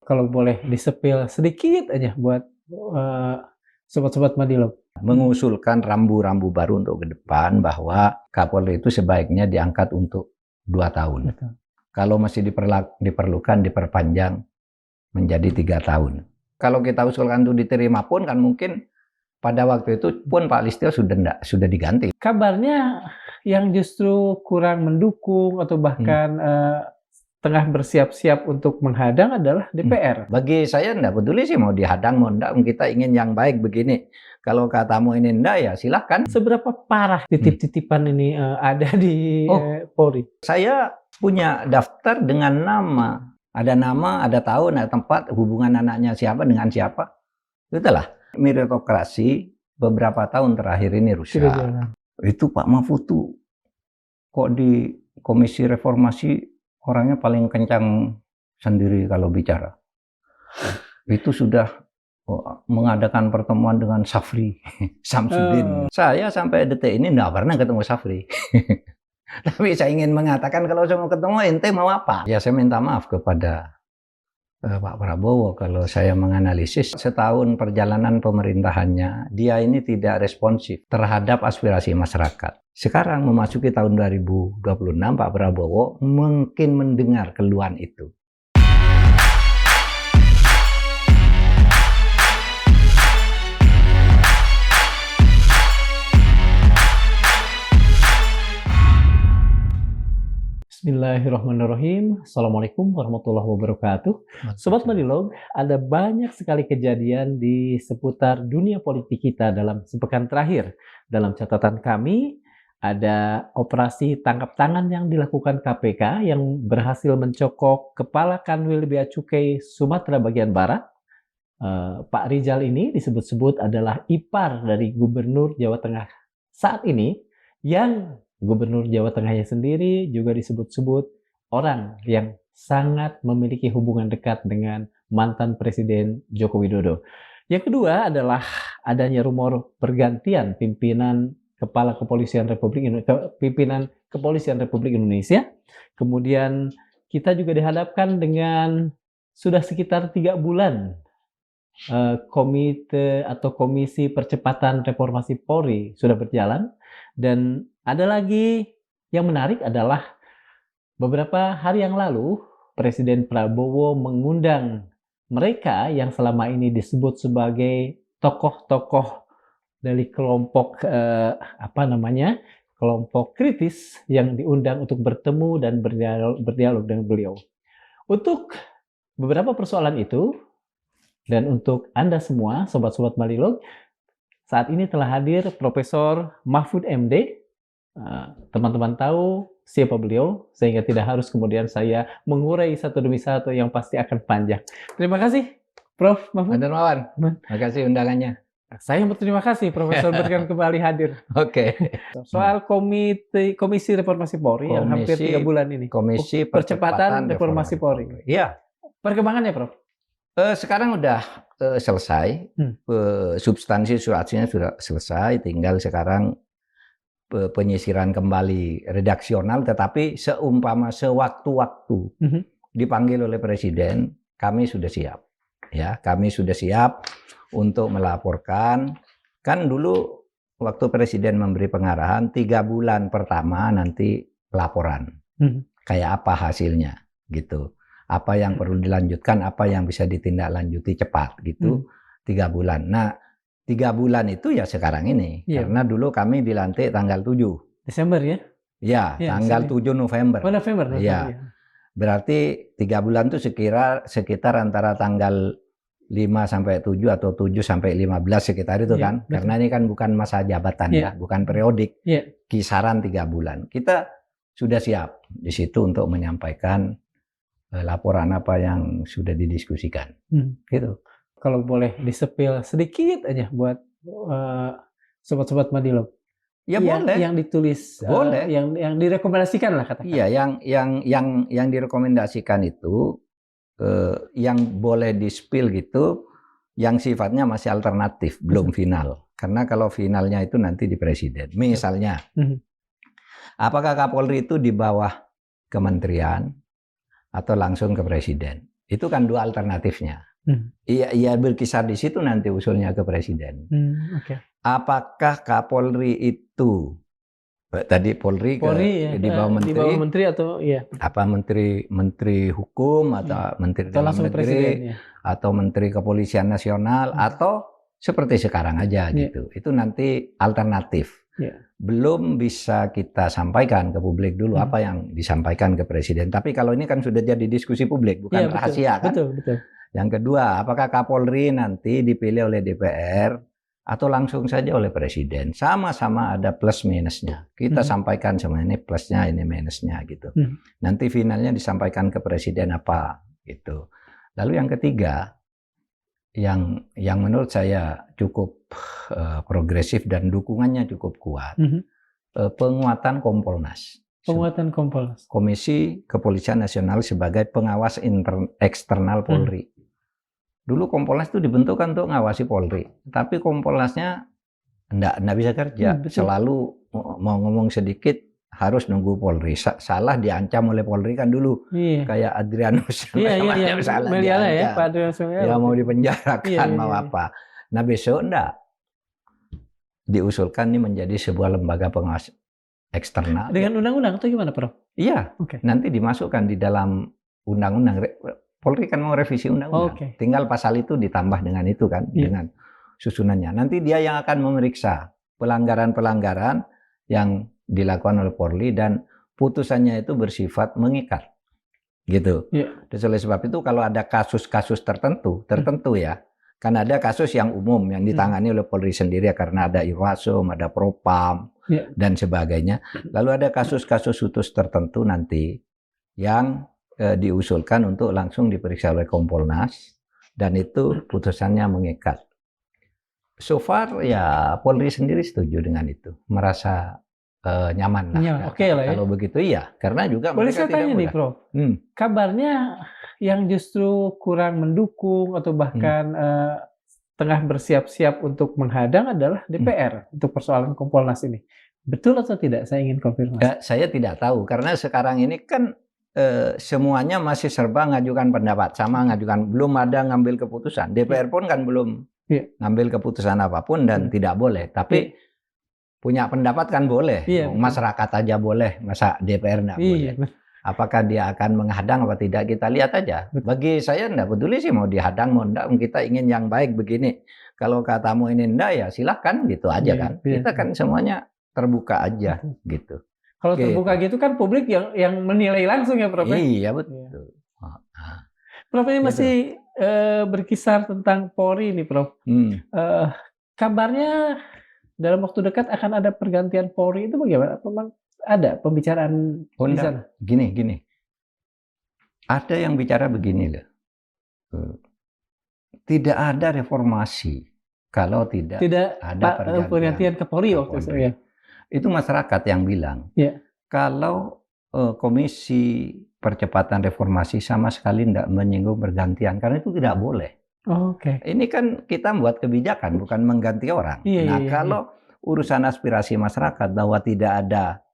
Kalau boleh disepil sedikit aja buat sobat-sobat Madilog. Mengusulkan rambu-rambu baru untuk ke depan bahwa Kapolri itu sebaiknya diangkat untuk 2 tahun. Betul. Kalau masih diperlukan diperpanjang menjadi 3 tahun. Kalau kita usulkan itu diterima pun kan mungkin pada waktu itu pun Pak Listio sudah diganti. Kabarnya yang justru kurang mendukung atau bahkan tengah bersiap-siap untuk menghadang adalah DPR. Bagi saya enggak peduli sih mau dihadang mau enggak, kita ingin yang baik begini. Kalau katamu ini enggak ya silahkan. Seberapa parah titip-titipan ini ada di Polri? Saya punya daftar dengan nama. Ada nama, ada tahun, ada tempat, hubungan anaknya siapa dengan siapa. Itulah meritokrasi beberapa tahun terakhir ini rusak. Itu Pak Mahfud tuh kok di Komisi Reformasi orangnya paling kencang sendiri kalau bicara. Itu sudah mengadakan pertemuan dengan Safri Samsudin. Saya sampai detik ini nggak pernah ketemu Safri. Tapi saya ingin mengatakan kalau saya mau ketemu ente mau apa? Ya saya minta maaf kepada Pak Prabowo kalau saya menganalisis setahun perjalanan pemerintahannya, dia ini tidak responsif terhadap aspirasi masyarakat. Sekarang memasuki tahun 2026, Pak Prabowo mungkin mendengar keluhan itu. Bismillahirrahmanirrahim. Assalamualaikum warahmatullahi wabarakatuh. Sobat Madilog, ada banyak sekali kejadian di seputar dunia politik kita dalam sepekan terakhir. Dalam catatan kami, ada operasi tangkap tangan yang dilakukan KPK yang berhasil mencokok Kepala Kanwil Bea Cukai Sumatera Bagian Barat. Pak Rizal ini disebut-sebut adalah ipar dari Gubernur Jawa Tengah saat ini, yang Gubernur Jawa Tengahnya sendiri juga disebut-sebut orang yang sangat memiliki hubungan dekat dengan mantan Presiden Joko Widodo. Yang kedua adalah adanya rumor pergantian pimpinan Kepolisian Republik Indonesia. Kemudian kita juga dihadapkan dengan sudah sekitar 3 bulan Komisi Percepatan Reformasi Polri sudah berjalan. Dan ada lagi yang menarik adalah beberapa hari yang lalu Presiden Prabowo mengundang mereka yang selama ini disebut sebagai tokoh-tokoh dari kelompok kelompok kritis yang diundang untuk bertemu dan berdialog dengan beliau. Untuk beberapa persoalan itu dan untuk Anda semua sobat-sobat Madilog, saat ini telah hadir Profesor Mahfud MD. Teman-teman tahu siapa beliau, sehingga tidak harus kemudian saya mengurai satu demi satu yang pasti akan panjang. Terima kasih, Prof. Mahfud. Mawan, terima kasih undangannya. Saya yang berterima kasih, Profesor berkenan kembali hadir. Oke. Soal Komisi Reformasi Polri yang hampir 3 bulan ini. Komisi Percepatan Reformasi Polri. Iya. Perkembangannya, Prof? Sekarang udah selesai, substansinya sudah selesai, tinggal sekarang penyisiran kembali redaksional, tetapi sewaktu-waktu dipanggil oleh Presiden, kami sudah siap. Ya, kami sudah siap untuk melaporkan. Kan dulu waktu Presiden memberi pengarahan 3 bulan pertama nanti laporan, kayak apa hasilnya, gitu. Apa yang perlu dilanjutkan, apa yang bisa ditindaklanjuti cepat gitu. 3 bulan. Nah, 3 bulan itu ya sekarang ini. Karena dulu kami dilantik tanggal 7 Desember ya? Ya, tanggal 7 November. Oh, November. Ya. Berarti 3 bulan itu sekitar antara tanggal 5 sampai 7 atau 7 sampai 15 sekitar itu kan. Betul. Karena ini kan bukan masa jabatan ya, bukan periodik. Kisaran 3 bulan. Kita sudah siap di situ untuk menyampaikan laporan apa yang sudah didiskusikan. Gitu. Kalau boleh disepil sedikit aja buat sobat-sobat Madilog. Ya boleh. Yang ditulis, boleh. Yang direkomendasikan lah katakan. Iya, yang direkomendasikan itu yang boleh di-spill gitu, yang sifatnya masih alternatif, belum final. Karena kalau finalnya itu nanti di Presiden. Misalnya, apakah Kapolri itu di bawah kementerian atau langsung ke Presiden? Itu kan dua alternatifnya. Iya berkisar di situ nanti usulnya ke presiden. Okay. Apakah Kapolri itu tadi Polri ya, di bawah menteri, di bawah menteri atau ya apa menteri hukum atau menteri dalam negeri presiden, ya. Atau menteri kepolisian nasional atau seperti sekarang aja gitu. Itu nanti alternatif. Belum bisa kita sampaikan ke publik dulu apa yang disampaikan ke presiden. Tapi kalau ini kan sudah jadi diskusi publik, bukan rahasia kan. Betul. Yang kedua, apakah Kapolri nanti dipilih oleh DPR atau langsung saja oleh presiden? Sama-sama ada plus minusnya. Kita sampaikan sama ini plusnya, ini minusnya gitu. Nanti finalnya disampaikan ke presiden apa gitu. Lalu yang ketiga, yang menurut saya cukup progresif dan dukungannya cukup kuat, penguatan Kompolnas. Penguatan Kompolnas. Komisi Kepolisian Nasional sebagai pengawas eksternal Polri. Dulu Kompolnas itu dibentuk kan untuk ngawasi Polri, tapi Kompolnasnya enggak bisa kerja. Selalu mau ngomong sedikit harus nunggu Polri. Salah diancam oleh Polri kan dulu. Kayak Adrianus. Salah Meliala ya, Pak Adrianus Meliala. Ya mau dipenjarakan, mau apa. Nah besok enggak. Diusulkan ini menjadi sebuah lembaga pengawas eksternal. Dengan undang-undang atau gimana, Prof? Iya, nanti dimasukkan di dalam undang-undang. Polri kan mau revisi undang-undang. Tinggal pasal itu ditambah dengan itu kan, dengan susunannya. Nanti dia yang akan memeriksa pelanggaran-pelanggaran yang dilakukan oleh Polri dan putusannya itu bersifat mengikat. Gitu. Dan oleh sebab itu kalau ada kasus-kasus tertentu ya, kan ada kasus yang umum yang ditangani oleh Polri sendiri karena ada Irwasum, ada Propam, dan sebagainya. Lalu ada kasus-kasus khusus tertentu nanti yang diusulkan untuk langsung diperiksa oleh Kompolnas dan itu putusannya mengikat. So far ya Polri sendiri setuju dengan itu, merasa nyaman lah. Kalau begitu iya, karena juga boleh mereka saya tanya nih, Prof. Kabarnya yang justru kurang mendukung atau bahkan tengah bersiap-siap untuk menghadang adalah DPR untuk persoalan Kompolnas ini. Betul atau tidak? Saya ingin konfirmasi. Saya tidak tahu karena sekarang ini kan semuanya masih serba ngajukan pendapat, sama ngajukan, belum ada ngambil keputusan. DPR pun kan belum ngambil keputusan apapun dan tidak boleh. Tapi punya pendapat kan boleh. Masyarakat aja boleh, masa DPR enggak boleh. Apakah dia akan menghadang apa tidak, kita lihat aja. Bagi saya enggak peduli sih mau dihadang mau enggak, kita ingin yang baik begini. Kalau katamu ini enggak ya silahkan gitu aja kan. Kita kan semuanya terbuka aja gitu. Kalau terbuka gitu kan publik yang menilai langsung ya, Prof. Iya, betul. Prof, ini masih berkisar tentang Polri ini, Prof. Kabarnya dalam waktu dekat akan ada pergantian Polri, itu bagaimana? Memang ada pembicaraan di sana? Gini. Ada yang bicara begini loh. Tidak ada reformasi kalau tidak ada pergantian ke Polri waktu itu ya. Itu masyarakat yang bilang. Kalau Komisi Percepatan Reformasi sama sekali tidak menyinggung pergantian, karena itu tidak boleh. Ini kan kita membuat kebijakan, bukan mengganti orang. Kalau urusan aspirasi masyarakat bahwa tidak ada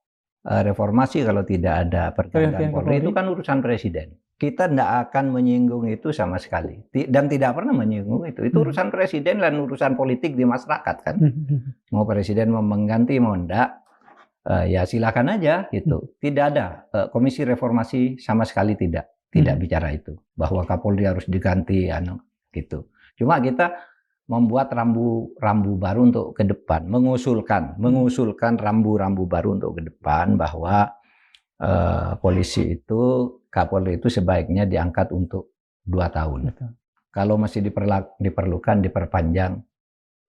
reformasi kalau tidak ada pergantian Polri, itu kan urusan presiden. Kita tidak akan menyinggung itu sama sekali. Dan tidak pernah menyinggung itu. Itu urusan presiden dan urusan politik di masyarakat kan. Mau presiden mau mengganti, mau enggak, ya silakan aja gitu. Tidak ada komisi reformasi sama sekali tidak bicara itu. Bahwa Kapolri harus diganti gitu. Cuma kita membuat rambu baru untuk ke depan, mengusulkan rambu-rambu baru untuk ke depan bahwa polisi itu, Kapolri itu sebaiknya diangkat untuk 2 tahun. Kalau masih diperlukan diperpanjang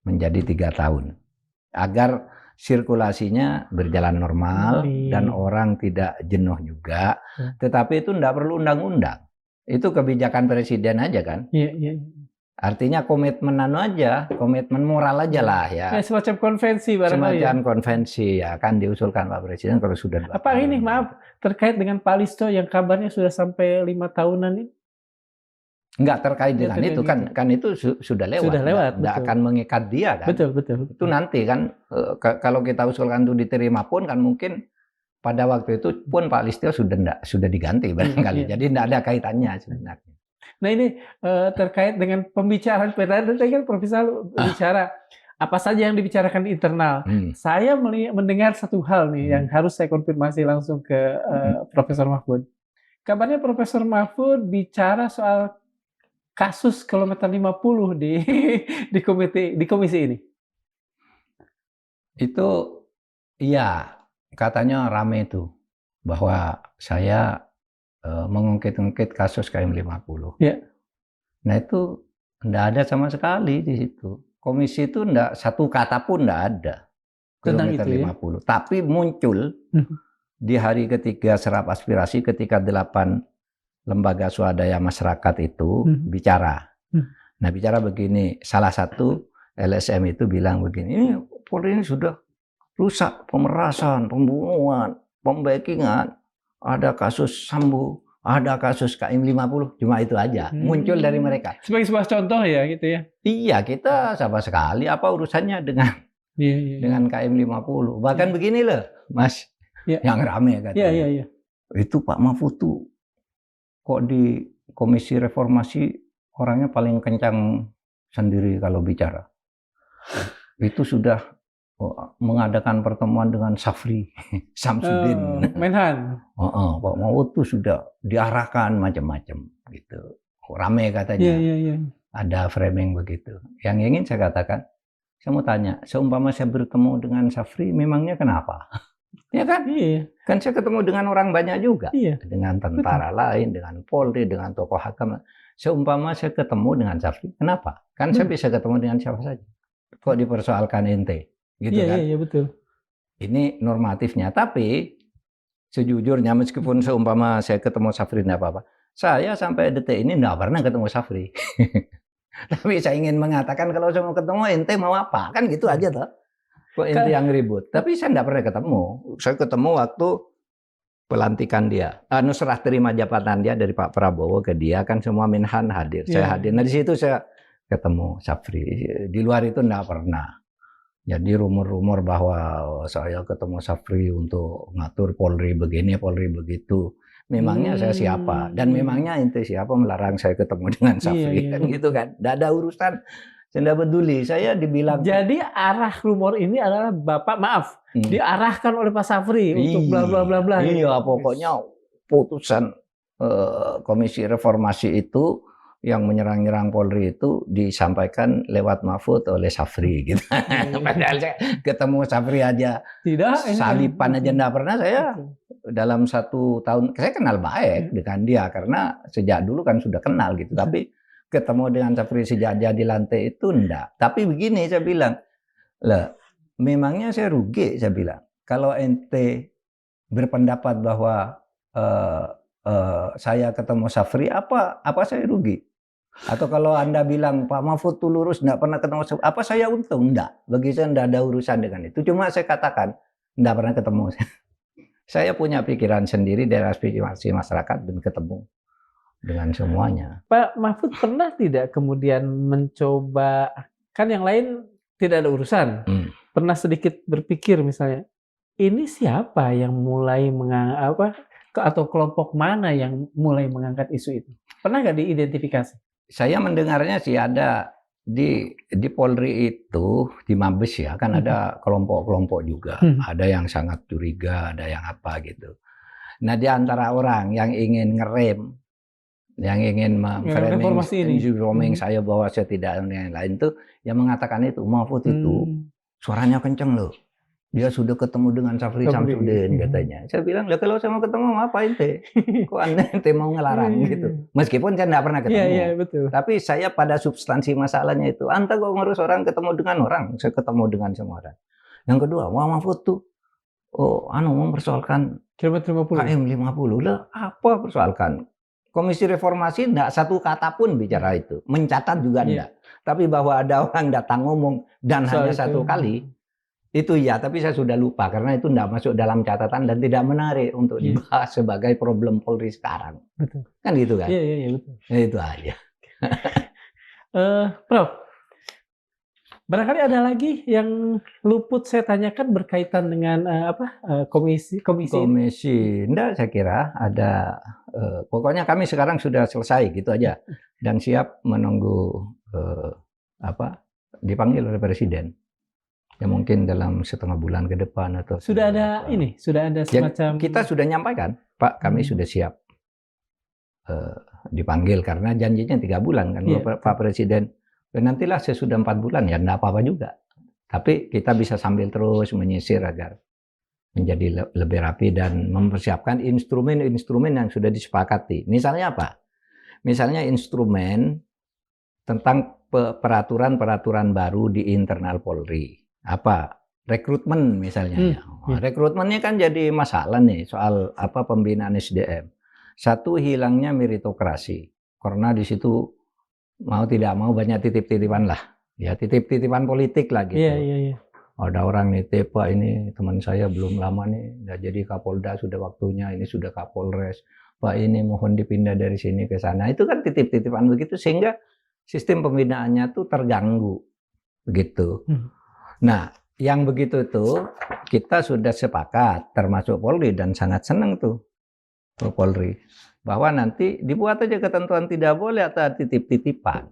menjadi 3 tahun. Agar sirkulasinya berjalan normal dan orang tidak jenuh juga. Tetapi itu tidak perlu undang-undang. Itu kebijakan presiden aja kan. Artinya komitmen komitmen moral aja lah ya. Semacam konvensi barangkali. Semacam konvensi ya kan diusulkan Pak Presiden kalau sudah 2 Apa tahun. Ini maaf terkait dengan Pak Listo yang kabarnya sudah sampai 5 tahunan ini? Enggak terkait dengan itu kan itu sudah lewat. Sudah lewat. Enggak akan mengikat dia kan. Betul. Itu nanti kan kalau kita usulkan itu diterima pun kan mungkin pada waktu itu pun Pak Listo sudah diganti barangkali. Jadi enggak ada kaitannya sebenarnya. Nah ini terkait dengan pembicaraan tadi kan Profesor bicara apa saja yang dibicarakan di internal. Saya mendengar satu hal nih yang harus saya konfirmasi langsung ke Profesor Mahfud. Kabarnya Profesor Mahfud bicara soal kasus kilometer 50 di komisi ini. Itu iya, katanya rame itu bahwa saya mengungkit-ungkit kasus KM50. Ya. Nah itu enggak ada sama sekali di situ. Komisi itu enggak satu kata pun enggak ada. Tentang Kilometer itu, 50. Tapi muncul di hari ketiga serap aspirasi ketika 8 lembaga swadaya masyarakat itu bicara. Nah bicara begini, salah satu LSM itu bilang begini, ini Polri ini sudah rusak, pemerasan, pembunuhan, pembackingan, ada kasus Sambo, ada kasus KM50, cuma itu aja muncul dari mereka. Sebagai sebuah contoh ya gitu ya. Iya, kita sama sekali apa urusannya dengan dengan KM50. Bahkan begini loh, Mas, yang rame katanya. Iya. Itu Pak Mahfud tuh kok di Komisi Reformasi orangnya paling kencang sendiri kalau bicara. Itu sudah mengadakan pertemuan dengan Syafri Samsudin. Menhan. Pak Mahfud tuh sudah diarahkan macam-macam gitu. Rame katanya. Iya. Ada framing begitu. Yang ingin saya katakan, saya mau tanya, seumpama saya bertemu dengan Syafri, memangnya kenapa? Ya kan? Iya. Kan saya ketemu dengan orang banyak juga. Iya. Dengan tentara lain, dengan Polri, dengan tokoh agama. Seumpama saya ketemu dengan Syafri, kenapa? Kan saya bisa ketemu dengan siapa saja. Kok dipersoalkan ente? Gitu kan? Iya, betul. Ini normatifnya. Tapi sejujurnya meskipun seumpama saya ketemu Syafri tidak apa-apa. Saya sampai detik ini tidak pernah ketemu Syafri. Tapi saya ingin mengatakan kalau saya mau ketemu ente mau apa? Kan gitu aja toh. Kok ente yang ribut? Tapi saya tidak pernah ketemu. Saya ketemu waktu pelantikan dia. Serah terima jabatan dia dari Pak Prabowo ke dia, kan semua Menhan hadir. Saya hadir. Nah di situ saya ketemu Syafri. Di luar itu tidak pernah. Jadi rumor-rumor bahwa saya ketemu Syafri untuk ngatur Polri begini, Polri begitu. Memangnya saya siapa? Dan memangnya ente siapa melarang saya ketemu dengan Syafri? Kan gitu kan. Tidak ada urusan. Saya tidak peduli. Saya dibilang. Jadi arah rumor ini adalah Bapak maaf. Diarahkan oleh Pak Syafri untuk bla bla bla bla. Iya, pokoknya putusan Komisi Reformasi itu yang menyerang-nyerang Polri itu disampaikan lewat Mahfud oleh Syafri gitu. Padahal saya ketemu Syafri aja salipan aja enggak pernah saya. Dalam 1 tahun saya kenal baik dengan dia karena sejak dulu kan sudah kenal gitu. Tapi ketemu dengan Syafri sejak dia dilantik itu enggak. Tapi begini saya bilang, lah memangnya saya rugi saya bilang. Kalau ente berpendapat bahwa saya ketemu Syafri, apa saya rugi? Atau kalau Anda bilang Pak Mahfud tuh lurus, enggak pernah ketemu Syafri, apa saya untung? Enggak. Bagi saya enggak ada urusan dengan itu. Cuma saya katakan, enggak pernah ketemu. Saya punya pikiran sendiri dari aspirasi masyarakat dan ketemu dengan semuanya. Pak Mahfud pernah tidak kemudian mencoba, kan yang lain tidak ada urusan, pernah sedikit berpikir misalnya, ini siapa yang mulai atau kelompok mana yang mulai mengangkat isu itu? Pernah nggak diidentifikasi? Saya mendengarnya sih ada di Polri itu, di Mabes ya, kan ada kelompok-kelompok juga. Ada yang sangat curiga, ada yang apa gitu. Nah di antara orang yang ingin ngerem, yang ingin memframing saya bahwa saya tidak yang lain itu, yang mengatakan itu, Mahfud itu suaranya kenceng loh. Dia sudah ketemu dengan Syafri Samsudin katanya. Saya bilang, lah kalau saya mau ketemu apa ente? Kok ente mau ngelarang gitu? Meskipun saya tidak pernah ketemu. Iya, betul. Tapi saya pada substansi masalahnya itu, anta kok ngurus orang ketemu dengan orang? Saya ketemu dengan semua orang. Yang kedua, Mahfud tuh mempersoalkan KM50. Lah apa persoalkan? Komisi Reformasi tidak satu kata pun bicara itu. Mencatat juga tidak. Tapi bahwa ada orang datang ngomong dan hanya satu kali, itu ya, tapi saya sudah lupa karena itu tidak masuk dalam catatan dan tidak menarik untuk dibahas sebagai problem Polri sekarang. Betul. Kan gitu kan? Iya, betul. Ya, itu aja. Prof, Barangkali ada lagi yang luput saya tanyakan berkaitan dengan komisi ini? Komisi, enggak, saya kira ada. Pokoknya kami sekarang sudah selesai gitu aja dan siap menunggu dipanggil oleh Presiden. Ya mungkin dalam setengah bulan ke depan atau Sudah ada sudah ada semacam. Kita sudah nyampaikan, Pak, kami sudah siap dipanggil karena janjinya 3 bulan kan, Pak Presiden. Nantilah sesudah 4 bulan ya enggak apa-apa juga. Tapi kita bisa sambil terus menyisir agar menjadi lebih rapi dan mempersiapkan instrumen-instrumen yang sudah disepakati. Misalnya apa? Misalnya instrumen tentang peraturan-peraturan baru di internal Polri. Apa? Rekrutmen misalnya. Rekrutmennya kan jadi masalah nih soal pembinaan SDM. Satu, hilangnya meritokrasi. Karena di situ mau tidak mau banyak titip-titipan lah. Ya, titip-titipan politik lah gitu. Iya. Ada orang nitip, Pak, ini teman saya belum lama nih, udah jadi Kapolda, sudah waktunya, ini sudah Kapolres. Pak, ini mohon dipindah dari sini ke sana. Itu kan titip-titipan begitu, sehingga sistem pembinaannya tuh terganggu. Begitu. Nah, yang begitu tuh kita sudah sepakat, termasuk Polri, dan sangat senang tuh Polri, bahwa nanti dibuat aja ketentuan tidak boleh ada titip-titipan.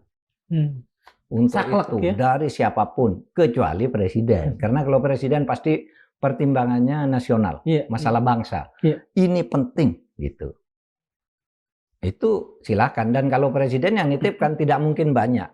Untuk saklek, itu dari siapapun kecuali presiden, karena kalau presiden pasti pertimbangannya nasional, masalah bangsa. Ini penting gitu. Itu silakan, dan kalau presiden yang nitip kan tidak mungkin banyak,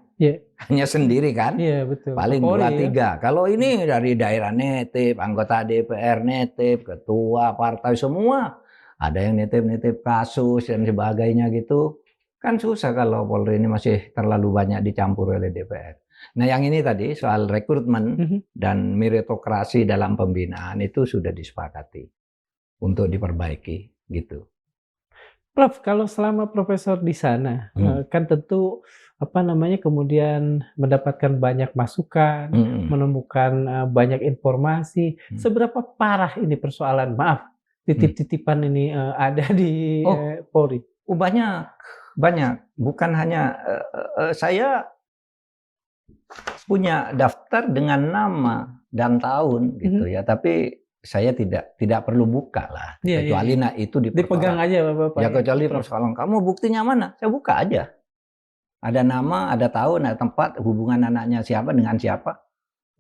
hanya sendiri kan, betul. paling 2-3. Kalau ini dari daerah nitip, anggota DPR nitip, ketua partai semua, ada yang nitip-nitip kasus dan sebagainya gitu. Kan susah kalau Polri ini masih terlalu banyak dicampur oleh DPR. Nah, yang ini tadi soal rekrutmen dan meritokrasi dalam pembinaan itu sudah disepakati untuk diperbaiki gitu. Prof, kalau selama Profesor di sana kan tentu kemudian mendapatkan banyak masukan, menemukan banyak informasi. Seberapa parah ini persoalan, titip-titipan ini ada di Polri? Banyak. Bukan hanya saya punya daftar dengan nama dan tahun gitu ya, tapi saya tidak perlu buka lah, kecuali itu dipegang aja Bapak. Ya kecuali persoalan kamu buktinya mana, saya buka aja. Ada nama, ada tahun, ada tempat, hubungan anaknya siapa dengan siapa,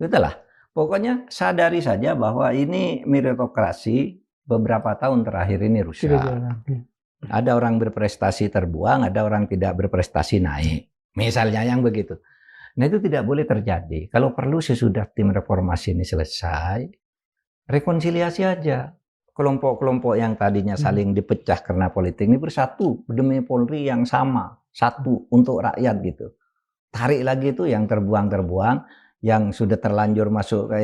itulah. Pokoknya sadari saja bahwa ini meritokrasi beberapa tahun terakhir ini rusak. Ada orang berprestasi terbuang, ada orang tidak berprestasi naik. Misalnya yang begitu. Nah, itu tidak boleh terjadi. Kalau perlu sesudah tim reformasi ini selesai, rekonsiliasi aja. Kelompok-kelompok yang tadinya saling dipecah karena politik ini bersatu demi Polri yang sama, satu untuk rakyat gitu. Tarik lagi itu yang terbuang-terbuang, yang sudah terlanjur masuk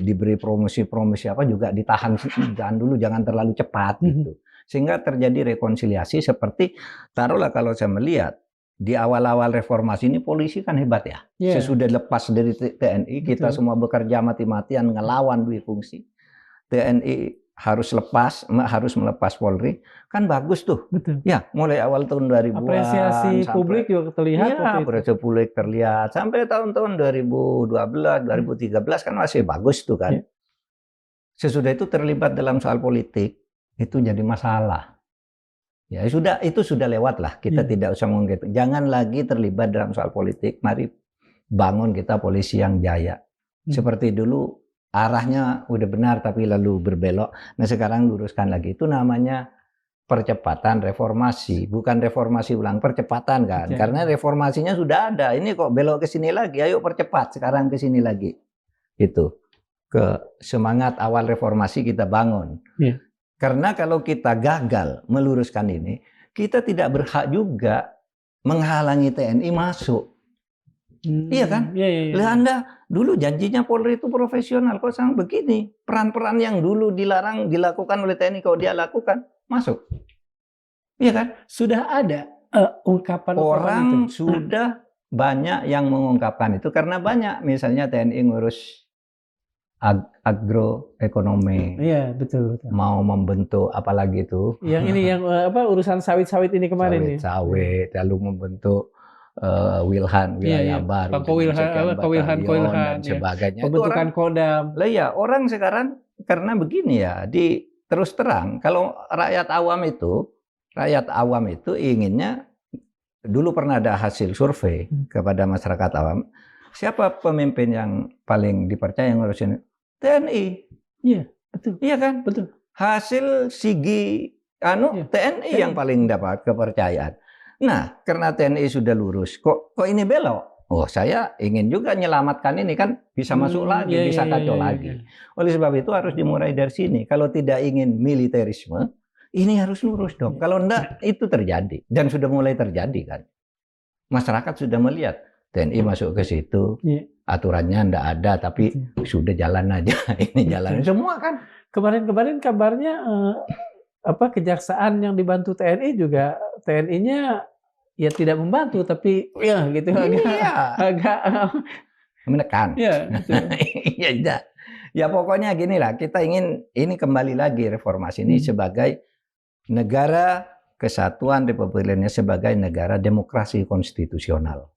diberi promosi-promosi juga ditahan dulu, jangan terlalu cepat gitu. Sehingga terjadi rekonsiliasi seperti, taruhlah kalau saya melihat, di awal-awal reformasi ini polisi kan hebat ya. Sesudah lepas dari TNI, kita semua bekerja mati-matian ngelawan dui fungsi. TNI harus melepas Polri, kan bagus tuh. Betul. Ya, mulai awal tahun 2000-an. Apresiasi publik juga terlihat. Iya, apresiasi publik terlihat. Sampai tahun-tahun 2012, 2013 kan masih bagus tuh kan. Sesudah itu terlibat dalam soal politik, itu jadi masalah. Ya sudah, itu sudah lewat lah. Kita tidak usah ngomong gitu. Jangan lagi terlibat dalam soal politik. Mari bangun kita polisi yang jaya. Seperti dulu arahnya udah benar tapi lalu berbelok. Nah sekarang luruskan lagi. Itu namanya percepatan reformasi. Bukan reformasi ulang, percepatan kan. Karena reformasinya sudah ada. Ini kok belok ke sini lagi. Ayo percepat sekarang ke sini lagi. Gitu. Ke semangat awal reformasi kita bangun. Karena kalau kita gagal meluruskan ini, kita tidak berhak juga menghalangi TNI masuk. Iya kan? Lah Anda dulu janjinya Polri itu profesional, kok sekarang begini. Peran-peran yang dulu dilarang dilakukan oleh TNI, kalau dia lakukan, masuk. Iya kan? Sudah ada ungkapan orang itu. Sudah banyak yang mengungkapkan itu, karena banyak misalnya TNI ngurus agroekonomi. Iya, betul. Mau membentuk apalagi itu. Yang ini yang urusan sawit-sawit ini kemarin sawit, lalu membentuk Wilhan, wilayah baru, Kewilhan, dan ya. sebagainya. Pembentukan Kodam. Lah ya, orang sekarang karena begini ya, terus terang kalau rakyat awam itu inginnya, dulu pernah ada hasil survei kepada masyarakat awam, siapa pemimpin yang paling dipercaya ngurusin TNI? Iya, betul. Iya kan? Betul. Hasil sigi TNI yang paling dapat kepercayaan. Nah, karena TNI sudah lurus, kok ini belok? Oh, saya ingin juga menyelamatkan ini, kan bisa masuk lagi, bisa kacau lagi. Oleh sebab itu harus dimulai dari sini. Kalau tidak ingin militerisme, ini harus lurus dong. Kalau enggak, itu terjadi. Dan sudah mulai terjadi kan. Masyarakat sudah melihat TNI masuk ke situ, aturannya enggak ada, tapi sudah jalan aja. Ini jalan semua kan. Kemarin kabarnya kejaksaan yang dibantu TNI juga, TNI-nya ya tidak membantu, tapi ya gitu agak menekan. Ya, ya pokoknya gini lah, kita ingin ini kembali lagi reformasi ini sebagai negara kesatuan Republik Indonesia, sebagai negara demokrasi konstitusional.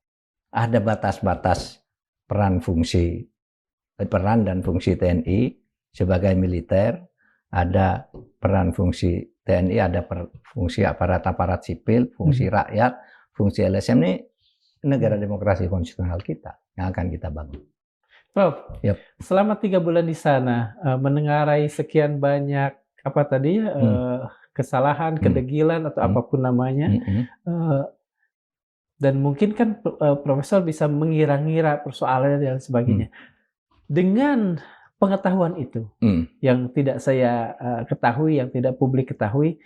Ada batas-batas peran dan fungsi TNI sebagai militer, ada peran fungsi TNI, ada fungsi aparat sipil, fungsi rakyat, fungsi LSM. Ini negara demokrasi konstitusional kita yang akan kita bangun. Prof, selama 3 bulan di sana, menengarai sekian banyak kesalahan, kedegilan atau apapun namanya, dan mungkin kan Profesor bisa mengira-ngira persoalan dan sebagainya. Dengan pengetahuan itu yang tidak saya ketahui, yang tidak publik ketahui,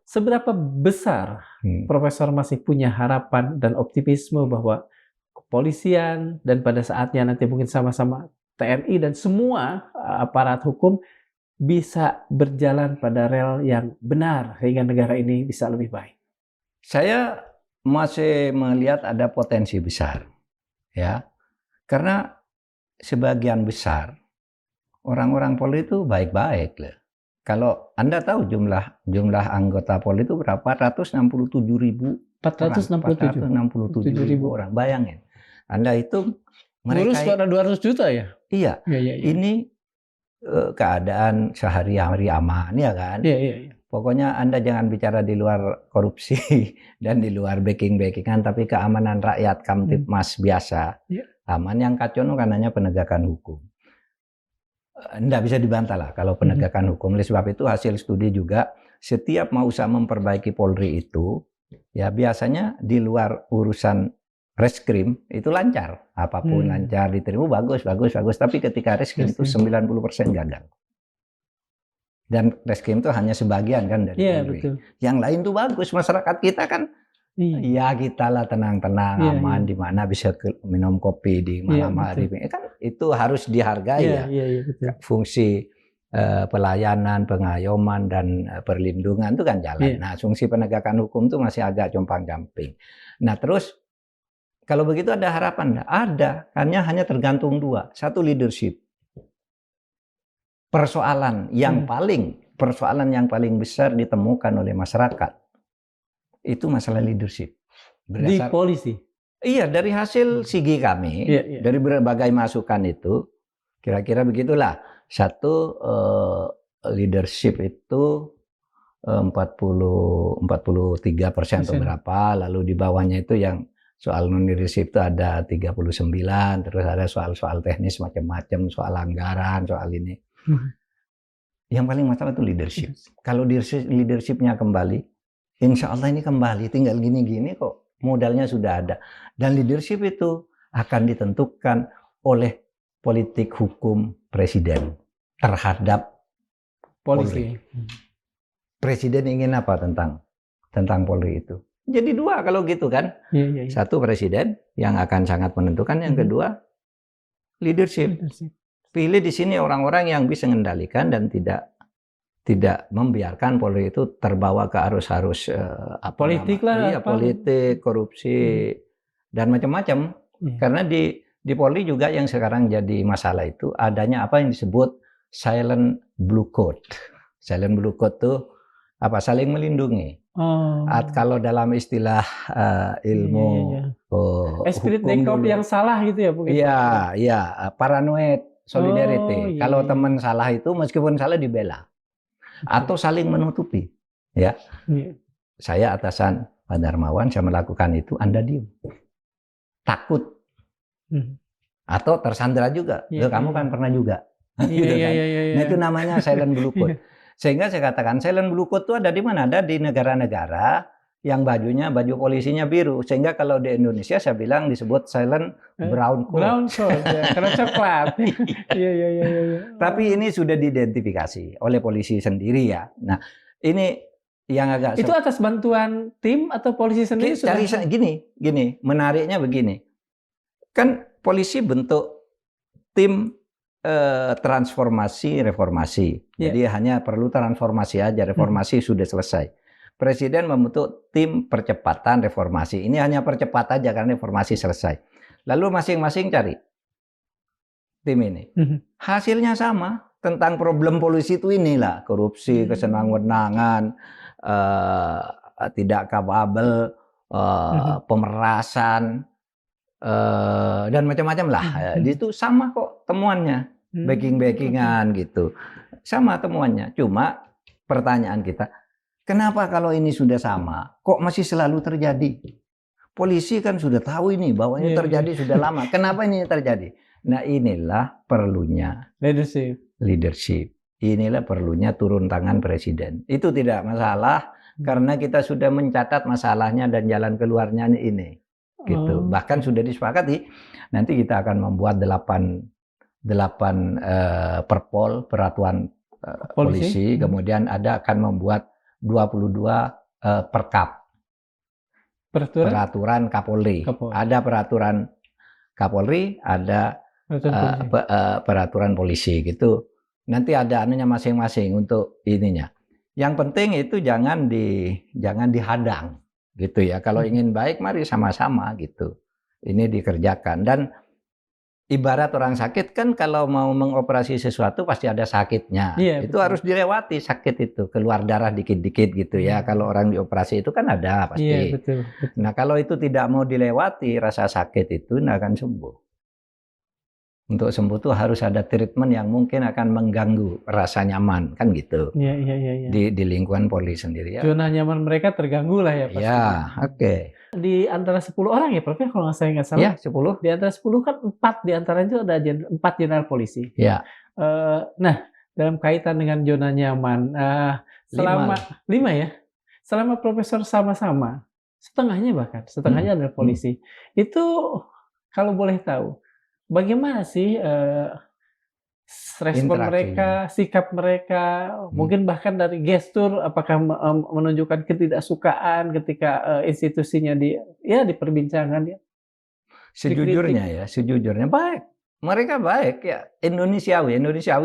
seberapa besar Profesor masih punya harapan dan optimisme bahwa kepolisian dan pada saatnya nanti mungkin sama-sama TNI dan semua aparat hukum bisa berjalan pada rel yang benar sehingga negara ini bisa lebih baik? Saya masih melihat ada potensi besar, ya, karena sebagian besar orang-orang Polri itu baik-baik loh. Kalau Anda tahu jumlah anggota Polri itu berapa? 467.000 orang. Bayangin. Anda itu mereka pada 200 juta ya? Iya. Ini keadaan sehari-hari aman ya kan? Iya. Pokoknya Anda jangan bicara di luar korupsi dan di luar backing-backingan, tapi keamanan rakyat Kamtipmas biasa. Aman. Yang kacau kan hanya penegakan hukum. Nggak bisa dibantah lah kalau penegakan hukum. Oleh sebab itu hasil studi juga, setiap mau usaha memperbaiki Polri itu, ya biasanya di luar urusan reskrim itu lancar. Apapun lancar, diterima bagus. Tapi ketika reskrim itu 90% gagal. Dan reskrim itu hanya sebagian kan dari Polri. Betul. Yang lain tuh bagus. Masyarakat kita kan ya kita lah tenang-tenang, aman, di mana bisa minum kopi di malam hari. Kan itu harus dihargai betul. Fungsi pelayanan, pengayoman dan perlindungan itu kan jalan. Nah, fungsi penegakan hukum itu masih agak compang-camping. Nah, terus kalau begitu ada harapan? Ada, hanya tergantung dua. Satu, leadership. Persoalan yang paling besar ditemukan oleh masyarakat itu masalah leadership. Di polisi? Iya, dari hasil sigi kami, dari berbagai masukan itu, kira-kira begitulah. Satu, leadership itu 43% atau berapa, lalu di bawahnya itu yang soal non-leadership itu ada 39, terus ada soal-soal teknis macam-macam, soal anggaran, soal ini. Yang paling masalah itu leadership. Kalau leadershipnya kembali, insya Allah ini kembali, tinggal gini-gini kok, modalnya sudah ada. Dan leadership itu akan ditentukan oleh politik hukum presiden terhadap Polri. Presiden ingin apa tentang Polri itu? Jadi dua kalau gitu kan. Satu, presiden yang akan sangat menentukan. Yang kedua, leadership. Pilih di sini orang-orang yang bisa mengendalikan dan tidak membiarkan Polri itu terbawa ke arus-arus politik lah, politik, korupsi dan macam-macam. Karena di Polri juga yang sekarang jadi masalah itu adanya apa yang disebut silent blue code. Silent blue code itu apa? Saling melindungi. Oh. Kalau dalam istilah ilmu spirit nekop yang salah gitu ya mungkin. Iya, paranoid solidarity. Kalau teman salah itu meskipun salah dibela atau saling menutupi. Ya. Saya atasan Pak Darmawan, saya melakukan itu, Anda diem. Takut. Atau tersandera juga. Kamu kan pernah juga. Gitu kan. Nah itu namanya silent blue code. Sehingga saya katakan silent blue code itu ada di mana? Ada di negara-negara yang baju polisinya biru. Sehingga kalau di Indonesia saya bilang disebut silent brown code. Brown code ya, karena coklat. Iya. Tapi ini sudah diidentifikasi oleh polisi sendiri ya. Nah ini yang agak... Itu atas bantuan tim atau polisi sendiri? Gini, menariknya begini. Kan polisi bentuk tim transformasi reformasi. Jadi hanya perlu transformasi aja, reformasi sudah selesai. Presiden membentuk tim percepatan reformasi. Ini hanya percepat aja karena reformasi selesai. Lalu masing-masing cari tim ini. Hasilnya sama tentang problem polisi itu inilah, korupsi, kesenang-wenangan, tidak kapabel, pemerasan, dan macam-macam lah. Itu sama kok temuannya. Backing-backingan gitu. Sama temuannya. Cuma pertanyaan kita, kenapa kalau ini sudah sama, kok masih selalu terjadi? Polisi kan sudah tahu ini, bahwa ini terjadi sudah lama. Kenapa ini terjadi? Nah inilah perlunya leadership. Inilah perlunya turun tangan presiden. Itu tidak masalah, karena kita sudah mencatat masalahnya dan jalan keluarnya ini. Gitu. Bahkan sudah disepakati, nanti kita akan membuat 8 perpol, peraturan polisi, kemudian akan membuat 22 perkap, peraturan Kapolri. Ada peraturan Kapolri, ada peraturan polisi gitu. Nanti ada anunya masing-masing untuk ininya. Yang penting itu jangan dihadang gitu ya. Kalau ingin baik mari sama-sama gitu. Ini dikerjakan. Dan ibarat orang sakit kan kalau mau mengoperasi sesuatu pasti ada sakitnya. Itu harus dilewati sakit itu, keluar darah dikit-dikit gitu ya. Kalau orang dioperasi itu kan ada pasti. Betul. Nah kalau itu tidak mau dilewati rasa sakit itu nggak akan sembuh. Untuk sembuh itu harus ada treatment yang mungkin akan mengganggu rasa nyaman kan gitu. Iya. Di lingkungan polisi sendiri ya. Zona nyaman mereka terganggu lah ya pasti. Ya, oke. Di antara 10 orang ya Prof, kalau saya nggak salah. Ya, 10. Di antara 10 kan 4 di antaranya itu ada 4 jenderal polisi. Ya. Nah, dalam kaitan dengan zona nyaman, selama 5 ya, selama profesor sama-sama, setengahnya adalah polisi. Itu kalau boleh tahu, bagaimana sih respon mereka, sikap mereka, mungkin bahkan dari gestur, apakah menunjukkan ketidaksukaan ketika institusinya diperbincangkan ya? Sejujurnya baik. Mereka baik ya. Indonesiawi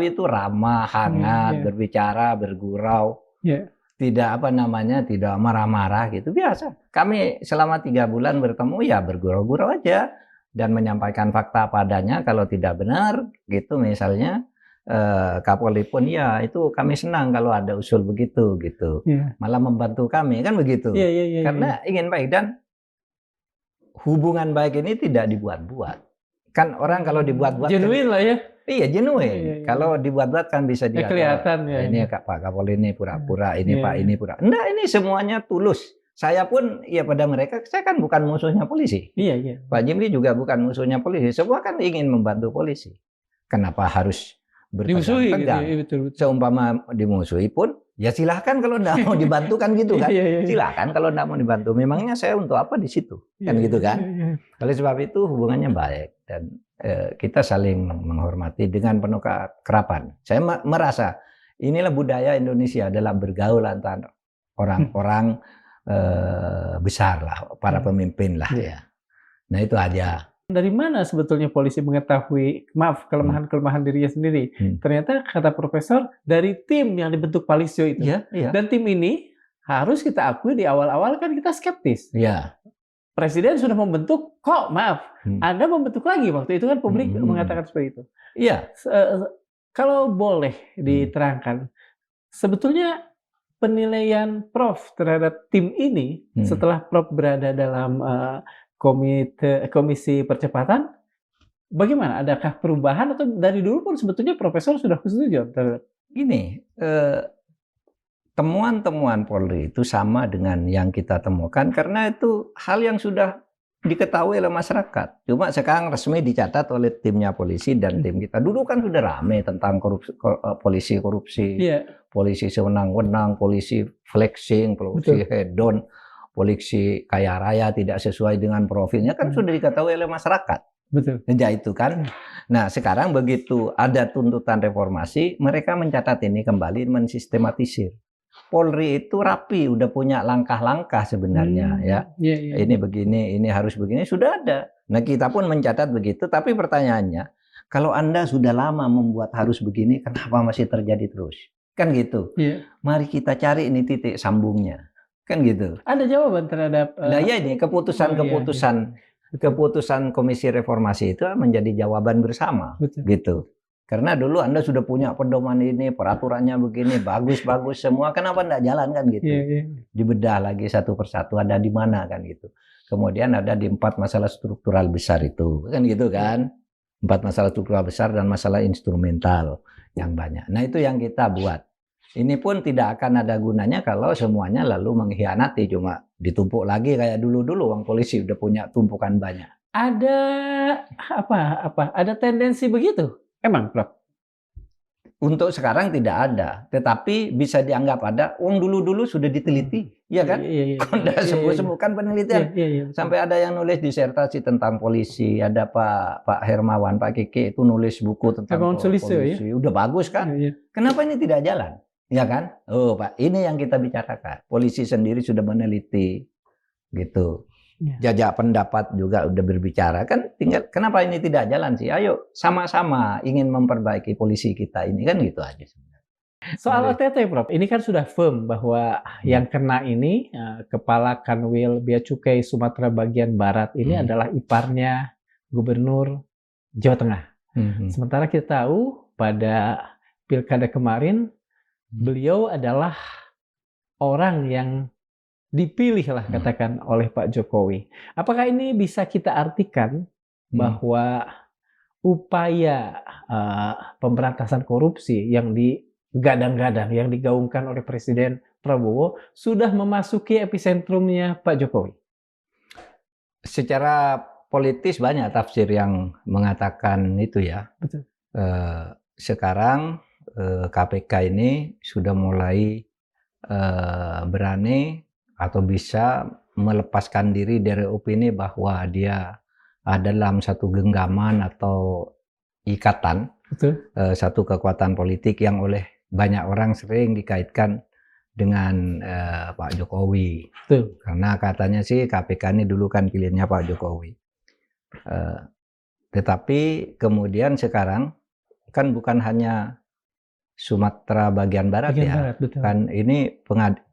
itu ramah, hangat, berbicara, bergurau. Tidak tidak marah-marah gitu, biasa. Kami selama 3 bulan bertemu ya bergurau-gurau aja. Dan menyampaikan fakta padanya, kalau tidak benar gitu misalnya Kapolri pun ya itu kami senang kalau ada usul begitu gitu, malah membantu kami kan begitu, karena ingin baik. Dan hubungan baik ini tidak dibuat-buat kan, orang kalau dibuat-buat genuine lah ya. Iya genuine. Kalau dibuat-buat kan bisa kelihatan ya. Ini Pak Kapolri ini pura-pura, ini Pak ini pura. Enggak, ini semuanya tulus. Saya pun ya pada mereka, saya kan bukan musuhnya polisi. Iya. Pak Jimli juga bukan musuhnya polisi. Semua kan ingin membantu polisi. Kenapa harus bertegang-tegang? Betul. Seumpama dimusuhi pun, ya silahkan kalau tidak mau dibantu kan gitu kan. Silahkan kalau tidak mau dibantu. Memangnya saya untuk apa di situ? Kan gitu kan. Oleh sebab itu hubungannya baik. Dan kita saling menghormati dengan penuh kerapan. Saya merasa inilah budaya Indonesia dalam bergaul antara orang-orang besar lah, para pemimpin lah ya. Nah itu aja. Dari mana sebetulnya polisi mengetahui kelemahan-kelemahan dirinya sendiri? Ternyata kata profesor dari tim yang dibentuk Palisio itu. Dan tim ini harus kita akui di awal-awal kan kita skeptis. Presiden sudah membentuk, kok Anda membentuk lagi, waktu itu kan publik mengatakan seperti itu. Kalau boleh diterangkan, sebetulnya penilaian Prof terhadap tim ini setelah Prof berada dalam komisi percepatan, bagaimana? Adakah perubahan atau dari dulu pun sebetulnya Profesor sudah setuju terhadap Gini, temuan-temuan Polri itu sama dengan yang kita temukan karena itu hal yang sudah diketahui oleh masyarakat. Cuma sekarang resmi dicatat oleh timnya polisi dan tim kita. Dulu kan sudah rame tentang polisi korupsi, polisi sewenang-wenang, polisi flexing, polisi hedon, polisi kaya raya tidak sesuai dengan profilnya kan sudah diketahui oleh masyarakat. Betul. Sejak itu kan. Nah sekarang begitu ada tuntutan reformasi, mereka mencatat ini kembali mensistematisir. Polri itu rapi, udah punya langkah-langkah sebenarnya ya. Ini begini, ini harus begini, sudah ada. Nah kita pun mencatat begitu, tapi pertanyaannya, kalau Anda sudah lama membuat harus begini, kenapa masih terjadi terus? Kan gitu. Mari kita cari ini titik sambungnya. Kan gitu. Ada jawaban terhadap... Nah ya ini keputusan Komisi Reformasi itu menjadi jawaban bersama. Betul. Gitu. Karena dulu Anda sudah punya pedoman ini, peraturannya begini, bagus-bagus semua, kenapa enggak jalan kan gitu. Dibedah lagi satu persatu, ada di mana kan gitu. Kemudian ada di 4 masalah struktural besar itu, kan gitu kan. 4 masalah struktural besar dan masalah instrumental yang banyak. Nah itu yang kita buat. Ini pun tidak akan ada gunanya kalau semuanya lalu mengkhianati, cuma ditumpuk lagi kayak dulu-dulu, uang polisi udah punya tumpukan banyak. Ada ada tendensi begitu? Emang, Prof? Untuk sekarang tidak ada, tetapi bisa dianggap ada. Uang dulu-dulu sudah diteliti, ya kan? Udah sembuh-sembuhkan penelitian. Sampai ada yang nulis disertasi tentang polisi. Ada Pak Hermawan, Pak Kiki itu nulis buku tentang polisi. Udah bagus kan? Kenapa ini tidak jalan? Ya kan? Oh Pak, ini yang kita bicarakan. Polisi sendiri sudah meneliti, gitu. Jajak pendapat juga udah berbicara kan, tinggal kenapa ini tidak jalan sih? Ayo sama-sama ingin memperbaiki polisi kita ini kan gitu aja sebenarnya. Soal OTT Prof, ini kan sudah firm bahwa yang kena ini Kepala Kanwil Bea Cukai Sumatera Bagian Barat ini adalah iparnya Gubernur Jawa Tengah. Sementara kita tahu pada Pilkada kemarin beliau adalah orang yang dipilih lah katakan oleh Pak Jokowi. Apakah ini bisa kita artikan bahwa upaya pemberantasan korupsi yang digadang-gadang, yang digaungkan oleh Presiden Prabowo sudah memasuki episentrumnya Pak Jokowi? Secara politis banyak tafsir yang mengatakan itu ya. Betul. Sekarang KPK ini sudah mulai berani atau bisa melepaskan diri dari opini bahwa dia dalam satu genggaman atau ikatan. Betul. Satu kekuatan politik yang oleh banyak orang sering dikaitkan dengan Pak Jokowi. Betul. Karena katanya sih KPK ini dulu kan pilihannya Pak Jokowi. Tetapi kemudian sekarang kan bukan hanya Sumatera bagian barat ya. Betul. Kan ini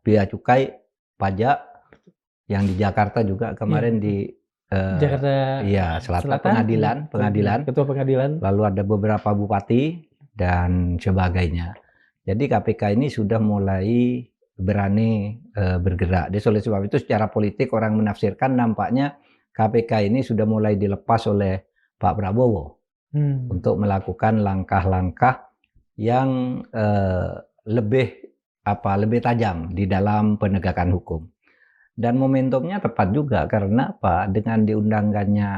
bea cukai pajak yang di Jakarta juga kemarin di Jakarta Selatan pengadilan, ketua pengadilan, lalu ada beberapa bupati dan sebagainya. Jadi KPK ini sudah mulai berani bergerak. Jadi oleh sebab itu secara politik orang menafsirkan nampaknya KPK ini sudah mulai dilepas oleh Pak Prabowo untuk melakukan langkah-langkah yang lebih tajam di dalam penegakan hukum. Dan momentumnya tepat juga karena apa? Dengan diundangkannya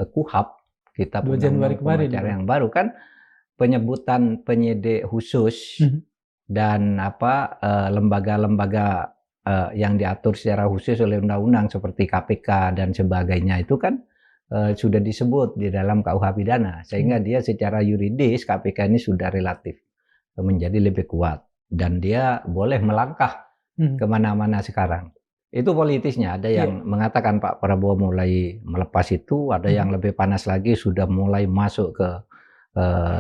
KUHP, kita punya pengacara yang baru kan, penyebutan penyidik khusus dan lembaga-lembaga yang diatur secara khusus oleh undang-undang seperti KPK dan sebagainya itu kan sudah disebut di dalam KUH pidana, sehingga dia secara yuridis KPK ini sudah relatif menjadi lebih kuat. Dan dia boleh melangkah kemana-mana sekarang. Itu politisnya. Ada yang mengatakan Pak Prabowo mulai melepas itu, ada yang lebih panas lagi sudah mulai masuk ke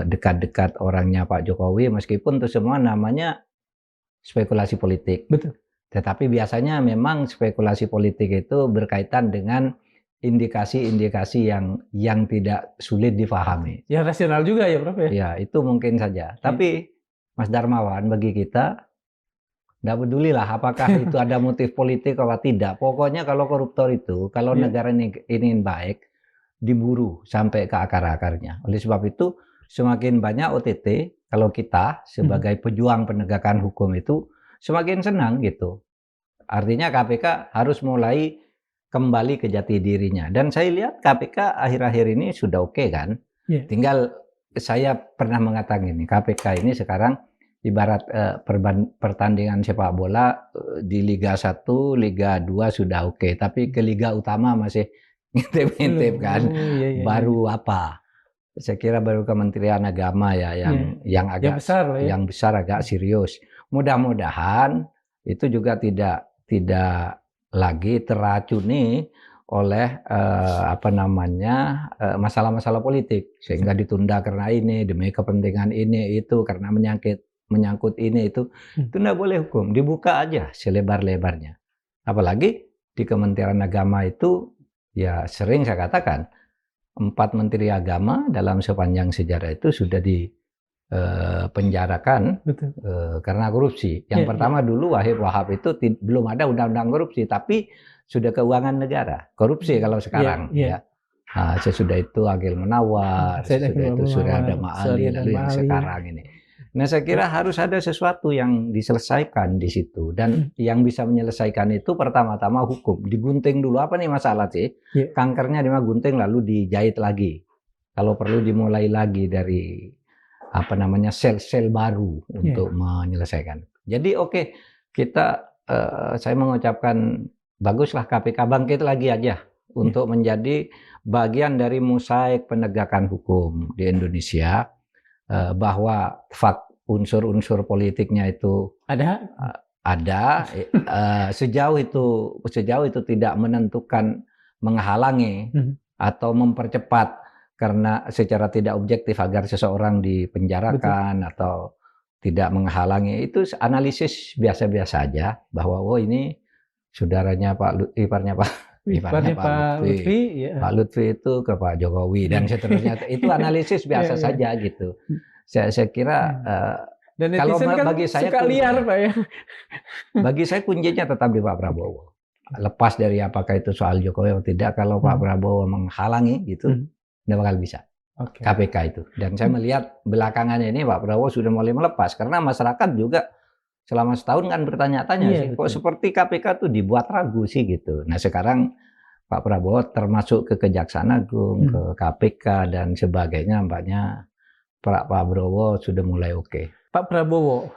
dekat-dekat orangnya Pak Jokowi, meskipun itu semua namanya spekulasi politik. Betul. Tetapi biasanya memang spekulasi politik itu berkaitan dengan indikasi-indikasi yang tidak sulit difahami. Ya rasional juga ya Prof ya? Ya itu mungkin saja. Tapi Mas Darmawan, bagi kita Nggak peduli lah apakah itu ada motif politik atau tidak. Pokoknya kalau koruptor itu, kalau negara ini ingin baik, diburu sampai ke akar-akarnya. Oleh sebab itu, semakin banyak OTT, kalau kita sebagai pejuang penegakan hukum itu semakin senang gitu. Artinya KPK harus mulai kembali ke jati dirinya. Dan saya lihat KPK akhir-akhir ini sudah oke kan. Tinggal saya pernah mengatakan ini, KPK ini sekarang ibarat pertandingan sepak bola di Liga 1, Liga 2 sudah oke. Tapi ke Liga Utama masih ngintip-ngintip kan. Baru apa? Saya kira baru Kementerian Agama ya yang agak yang besar agak serius. Mudah-mudahan itu juga tidak lagi teracuni oleh masalah-masalah politik sehingga ditunda karena ini demi kepentingan ini itu karena menyangkut ini itu tidak boleh hukum, dibuka aja selebar-lebarnya. Apalagi di Kementerian Agama itu ya sering saya katakan 4 menteri agama dalam sepanjang sejarah itu sudah dipenjarakan karena korupsi. Yang pertama dulu Wahab itu belum ada undang-undang korupsi, tapi sudah keuangan negara. Korupsi kalau sekarang ya. Nah, sesudah itu Agil Munawar, sesudah itu Suryada Ma'ali, lalu yang sekarang ini. Nah, saya kira harus ada sesuatu yang diselesaikan di situ. Dan yang bisa menyelesaikan itu pertama-tama hukum. Digunting dulu, apa nih masalah sih? Kankernya gunting lalu dijahit lagi. Kalau perlu dimulai lagi dari sel-sel baru untuk menyelesaikan. Jadi saya mengucapkan baguslah KPK bangkit lagi aja untuk menjadi bagian dari mosaik penegakan hukum di Indonesia. Bahwa unsur-unsur politiknya itu ada sejauh itu tidak menentukan menghalangi atau mempercepat karena secara tidak objektif agar seseorang dipenjarakan atau tidak menghalangi, itu analisis biasa-biasa aja bahwa ini saudaranya iparnya Pak Lutfi, Pak Lutfi itu ke Pak Jokowi dan seterusnya. Itu analisis biasa saja gitu. Saya kira dan kalau kan bagi saya suka liar Pak ya. Bagi saya kuncinya tetap di Pak Prabowo. Lepas dari apakah itu soal Jokowi atau tidak, kalau Pak Prabowo menghalangi gitu, tidak bakal bisa. KPK itu. Dan saya melihat belakangan ini Pak Prabowo sudah mulai melepas karena masyarakat juga selama setahun kan bertanya-tanya sih, kok seperti KPK tuh dibuat ragu sih gitu. Nah sekarang Pak Prabowo termasuk ke Kejaksaan Agung, ke KPK dan sebagainya, nampaknya Pak Prabowo sudah mulai oke. Pak Prabowo,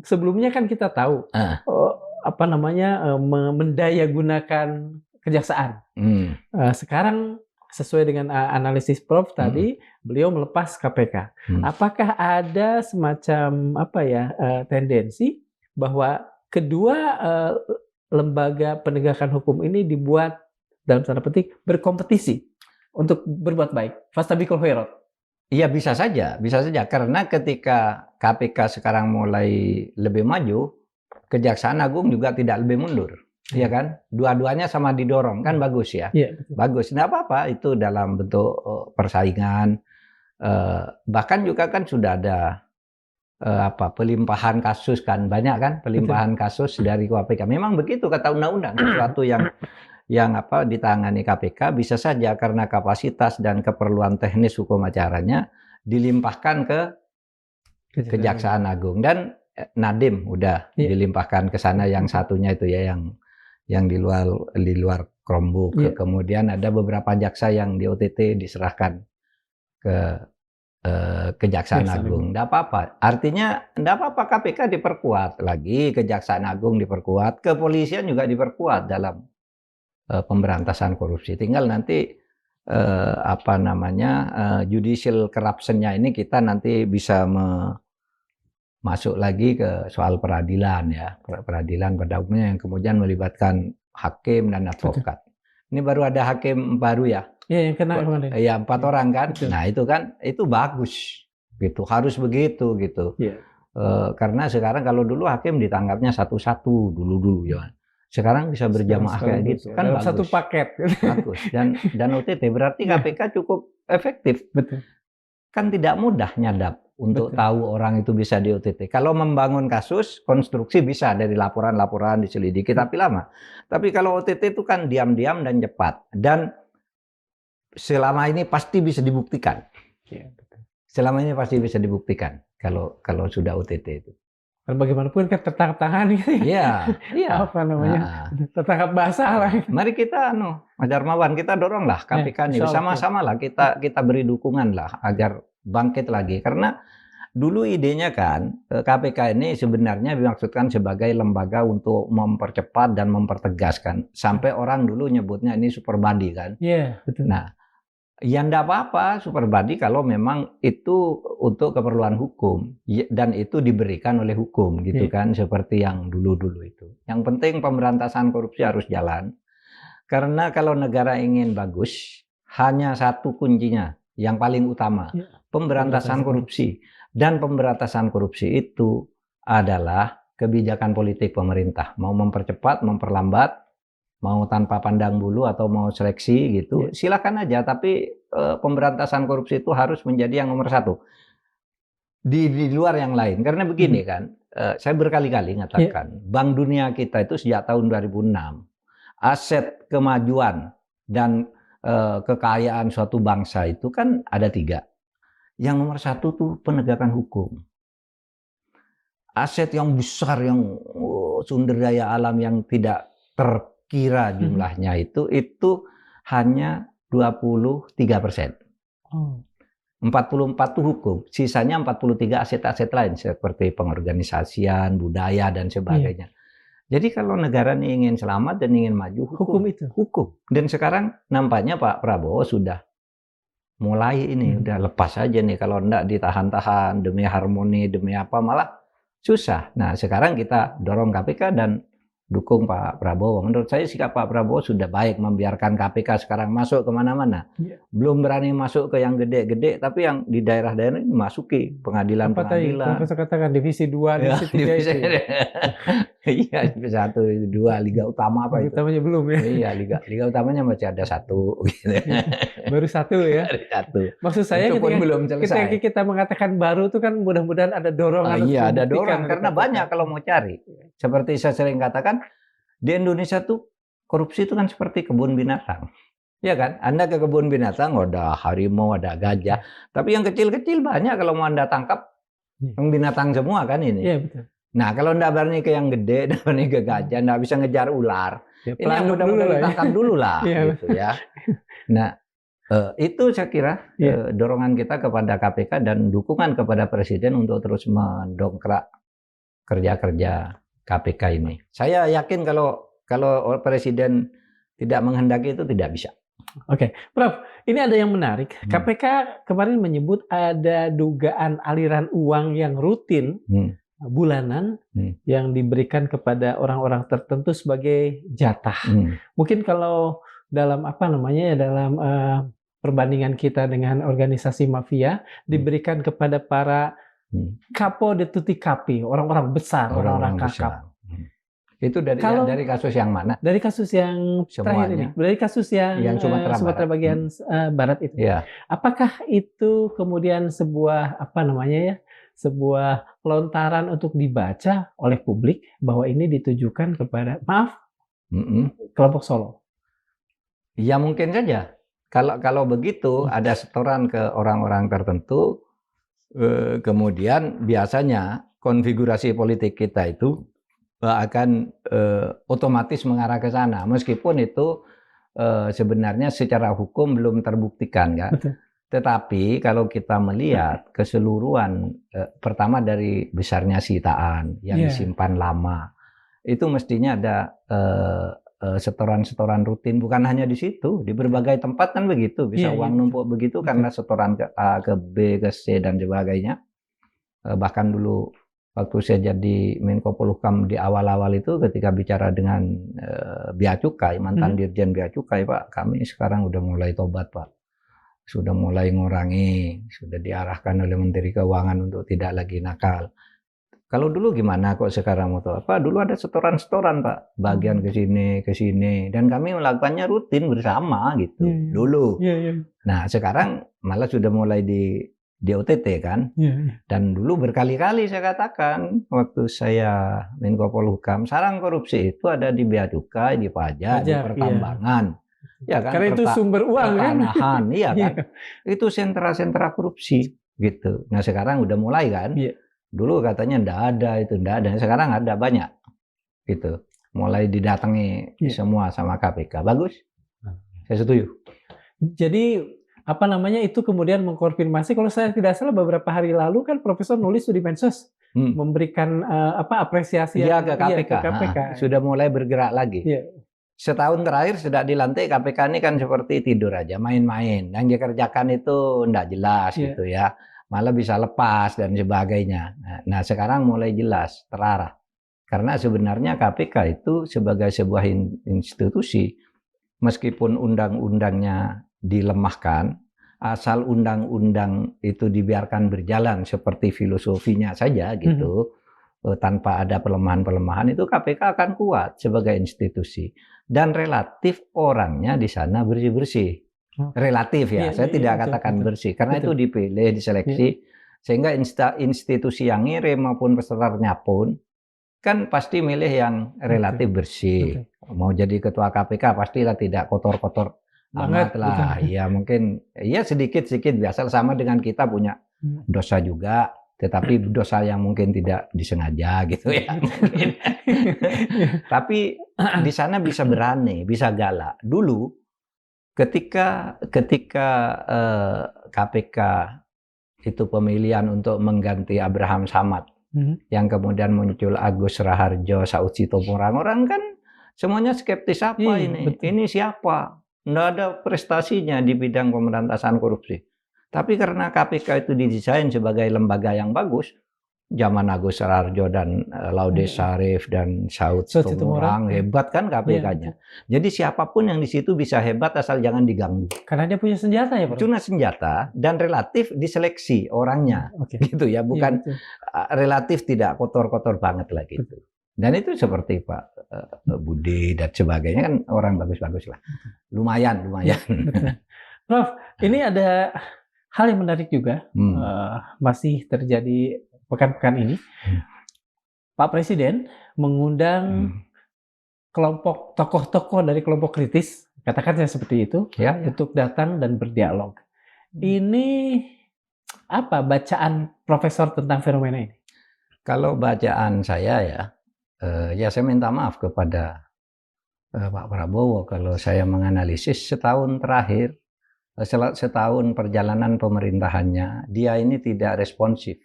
sebelumnya kan kita tahu mendayagunakan kejaksaan. Sekarang sesuai dengan analisis Prof tadi, beliau melepas KPK. Apakah ada semacam tendensi bahwa kedua lembaga penegakan hukum ini dibuat dalam tanda petik berkompetisi untuk berbuat baik? Fastabikul khairat. Iya bisa saja karena ketika KPK sekarang mulai lebih maju, Kejaksaan Agung juga tidak lebih mundur. Iya kan? Dua-duanya sama didorong kan bagus ya. Bagus. Nggak apa-apa itu dalam bentuk persaingan. Bahkan juga kan sudah ada pelimpahan kasus kan, banyak kan pelimpahan kasus dari KPK. Memang begitu kata undang-undang, sesuatu yang ditangani KPK bisa saja karena kapasitas dan keperluan teknis hukum acaranya dilimpahkan ke Kejaksaan Agung dan Nadiem udah dilimpahkan ke sana, yang satunya itu ya yang di luar Chromebook. Kemudian ada beberapa jaksa yang di OTT diserahkan ke Kejaksaan Agung. Nggak apa-apa. Artinya nggak apa-apa KPK diperkuat lagi, Kejaksaan Agung diperkuat, kepolisian juga diperkuat dalam pemberantasan korupsi. Tinggal nanti judicial corruption-nya ini kita nanti bisa masuk lagi ke soal peradilan ya, peradilan pada umumnya yang kemudian melibatkan hakim dan advokat. Ini baru ada hakim baru ya. Iya, yang kena kemarin. Ya 4 orang kan. Nah itu kan itu bagus gitu, harus begitu gitu. Karena sekarang kalau dulu hakim ditangkapnya satu-satu dulu ya. Sekarang bisa berjamaah kayak gitu kan, dalam bagus. Satu paket. Bagus. Dan OTT berarti KPK cukup efektif. Betul. Kan tidak mudah nyadap untuk Betul. tahu orang itu bisa di OTT. Kalau membangun kasus, konstruksi bisa dari laporan-laporan diselidiki, tapi lama. Tapi kalau OTT itu kan diam-diam dan cepat. Dan selama ini pasti bisa dibuktikan. Iya, betul. Selama ini pasti bisa dibuktikan kalau sudah OTT itu. Dan bagaimanapun kan tertangkap tangan gitu ya. Iya, iya. Apa namanya? Tertangkap basah lah. Mari kita Mas Darmawan, kita dorong lah KPK ini insya Allah. bersama-sama lah, kita beri dukungan lah agar bangkit lagi. Karena dulu idenya kan KPK ini sebenarnya dimaksudkan sebagai lembaga untuk mempercepat dan mempertegaskan. Sampai orang dulu nyebutnya ini super body kan. Iya, betul. Nah, ya enggak apa-apa super body kalau memang itu untuk keperluan hukum dan itu diberikan oleh hukum gitu kan, seperti yang dulu-dulu itu. Yang penting pemberantasan korupsi harus jalan. Karena kalau negara ingin bagus, hanya satu kuncinya yang paling utama, pemberantasan korupsi. Dan pemberantasan korupsi itu adalah kebijakan politik pemerintah. Mau mempercepat, memperlambat, mau tanpa pandang bulu atau mau seleksi gitu, silakan aja. Tapi pemberantasan korupsi itu harus menjadi yang nomor satu di luar yang lain. Karena begini kan, saya berkali-kali mengatakan, Bank Dunia kita itu sejak tahun 2006, aset kemajuan dan kekayaan suatu bangsa itu kan ada 3. Yang nomor 1 tuh penegakan hukum. Aset yang besar, yang sumber daya alam yang tidak terkira jumlahnya itu hanya 23%. 44 itu hukum, sisanya 43 aset-aset lain seperti pengorganisasian, budaya dan sebagainya. Jadi kalau negara ini ingin selamat dan ingin maju, hukum. Dan sekarang nampaknya Pak Prabowo sudah mulai ini, udah lepas aja nih, kalau enggak ditahan-tahan demi harmoni, demi apa malah susah. Nah sekarang kita dorong KPK dan dukung Pak Prabowo. Menurut saya sikap Pak Prabowo sudah baik membiarkan KPK sekarang masuk kemana-mana. Belum berani masuk ke yang gede-gede, tapi yang di daerah-daerah ini masuki pengadilan-pengadilan. Apa tadi Profesor katakan divisi 2, divisi 3 itu. Iya, divisi 1, 2, liga utama apa itu? Utamanya belum ya? Iya, liga utamanya masih ada 1 gitu. Baru 1 ya? Baru 1. Maksud saya ketika kita mengatakan baru itu kan mudah-mudahan ada dorongan. Iya, ada dorongan karena banyak kalau mau cari. Seperti saya sering katakan, di Indonesia tuh korupsi itu kan seperti kebun binatang. Ya kan? Anda ke kebun binatang ada harimau, ada gajah. Tapi yang kecil-kecil banyak kalau mau Anda tangkap. Yang binatang semua kan ini. Iya, betul. Nah, kalau Anda berani ke yang gede, Anda berani ke gajah, Anda bisa ngejar ular. Ini yang mudah-mudahan ditangkap dulu lah. Gitu ya. Nah, itu saya kira dorongan kita kepada KPK dan dukungan kepada Presiden untuk terus mendongkrak kerja-kerja KPK ini. Saya yakin kalau Presiden tidak menghendaki itu tidak bisa. Oke, Prof, ini ada yang menarik. KPK kemarin menyebut ada dugaan aliran uang yang rutin bulanan yang diberikan kepada orang-orang tertentu sebagai jatah. Mungkin kalau dalam dalam perbandingan kita dengan organisasi mafia diberikan kepada para capo de tutti capi, orang-orang besar, orang-orang kakap. Itu dari kasus yang mana? Dari kasus yang terakhir ini, dari kasus yang Sumatera bagian barat itu. Apakah itu kemudian sebuah sebuah pelontaran untuk dibaca oleh publik bahwa ini ditujukan kepada kelompok Solo? Ya mungkin saja. Kalau begitu ada setoran ke orang-orang tertentu, kemudian biasanya konfigurasi politik kita itu akan otomatis mengarah ke sana, meskipun itu sebenarnya secara hukum belum terbuktikan, kan? Tetapi kalau kita melihat keseluruhan, pertama dari besarnya sitaan yang disimpan lama, itu mestinya ada setoran-setoran rutin, bukan hanya di situ, di berbagai tempat kan begitu, bisa uang numpuk begitu karena setoran ke A, ke B, ke C dan sebagainya. Bahkan dulu waktu saya jadi Menko Polhukam di awal-awal itu ketika bicara dengan Bea Cukai, mantan Dirjen Bea Cukai, Pak, kami sekarang udah mulai tobat, Pak. Sudah mulai ngurangi, sudah diarahkan oleh Menteri Keuangan untuk tidak lagi nakal. Kalau dulu gimana kok sekarang mau tahu? Pak, dulu ada setoran-setoran, Pak. Bagian ke sini, dan kami melakukannya rutin bersama gitu. Dulu. Nah, sekarang malah sudah mulai di OTT kan. Dan dulu berkali-kali saya katakan waktu saya Menko Polhukam, sarang korupsi itu ada di bea cukai, di pajak, di pertambangan. Ya kan? Karena itu sumber uang kan. Pertanahan, iya kan. Itu sentra-sentra korupsi gitu. Nah sekarang udah mulai kan. Dulu katanya enggak ada, itu enggak ada. Sekarang ada banyak gitu. Mulai didatangi semua sama KPK. Bagus. Saya setuju. Jadi apa namanya itu kemudian mengkonfirmasi, kalau saya tidak salah beberapa hari lalu kan Profesor nulis di Mensos memberikan apresiasi ke KPK. Sudah mulai bergerak lagi. Setahun terakhir sudah dilantik KPK ini kan seperti tidur aja, main-main. Yang dikerjakan itu enggak jelas gitu ya. Malah bisa lepas dan sebagainya. Nah, sekarang mulai jelas, terarah. Karena sebenarnya KPK itu sebagai sebuah institusi, meskipun undang-undangnya dilemahkan, asal undang-undang itu dibiarkan berjalan seperti filosofinya saja gitu, tanpa ada pelemahan-pelemahan, itu KPK akan kuat sebagai institusi. Dan relatif orangnya di sana bersih-bersih. Relatif ya, saya tidak katakan bersih, karena itu dipilih, diseleksi, sehingga institusi yang ngirim maupun pesertanya pun kan pasti milih yang relatif bersih. Mau jadi ketua KPK pastilah tidak kotor-kotor amat lah. Ya mungkin ya sedikit-sedikit biasa, sama dengan kita punya dosa juga, tetapi dosa yang mungkin tidak disengaja gitu ya. Tapi di sana bisa berani, bisa galak. Dulu ketika KPK itu pemilihan untuk mengganti Abraham Samad, yang kemudian muncul Agus Raharjo, Saud Situmorang, orang-orang kan semuanya skeptis, apa ini siapa? Nggak ada prestasinya di bidang pemberantasan korupsi. Tapi karena KPK itu didesain sebagai lembaga yang bagus, zaman Agus Raharjo dan Laude Sarif dan Saud Situmorang, hebat kan KPK-nya. Jadi siapapun yang di situ bisa hebat asal jangan diganggu. Karena dia punya senjata ya, Pak? Punya senjata dan relatif diseleksi orangnya, gitu ya, bukan relatif tidak kotor-kotor banget lah gitu. Dan itu seperti Pak Budi dan sebagainya kan orang bagus-bagus lah. Lumayan. Prof, ini ada hal yang menarik juga, masih terjadi pekan-pekan ini. Pak Presiden mengundang kelompok tokoh-tokoh dari kelompok kritis, katakannya seperti itu, untuk datang dan berdialog. Ini apa bacaan Profesor tentang fenomena ini? Kalau bacaan saya ya saya minta maaf kepada Pak Prabowo kalau saya menganalisis setahun terakhir, setahun perjalanan pemerintahannya, dia ini tidak responsif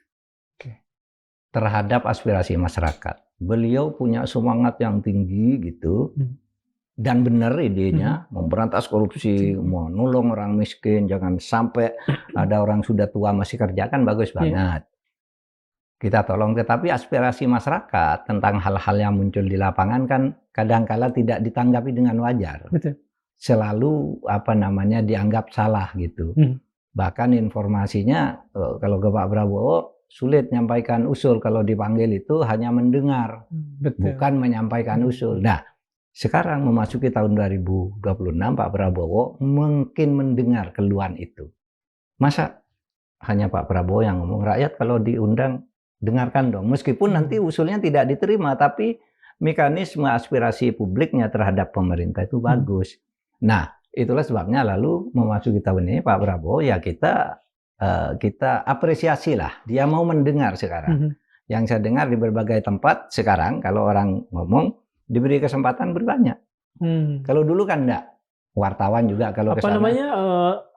terhadap aspirasi masyarakat. Beliau punya semangat yang tinggi gitu, dan benar idenya, memberantas korupsi, mau nolong orang miskin, jangan sampai ada orang sudah tua masih kerja, kan bagus banget. Kita tolong, tetapi aspirasi masyarakat tentang hal-hal yang muncul di lapangan kan kadang-kala tidak ditanggapi dengan wajar. Selalu dianggap salah gitu. Bahkan informasinya kalau ke Pak Prabowo sulit menyampaikan usul, kalau dipanggil itu hanya mendengar, bukan menyampaikan usul. Nah, sekarang memasuki tahun 2026, Pak Prabowo mungkin mendengar keluhan itu. Masa hanya Pak Prabowo yang ngomong, rakyat kalau diundang dengarkan dong, meskipun nanti usulnya tidak diterima, tapi mekanisme aspirasi publiknya terhadap pemerintah itu bagus. Nah, itulah sebabnya lalu memasuki tahun ini Pak Prabowo ya kita apresiasi lah, dia mau mendengar sekarang. Yang saya dengar di berbagai tempat sekarang, kalau orang ngomong diberi kesempatan bertanya. Kalau dulu kan enggak. Wartawan juga kalau kesana.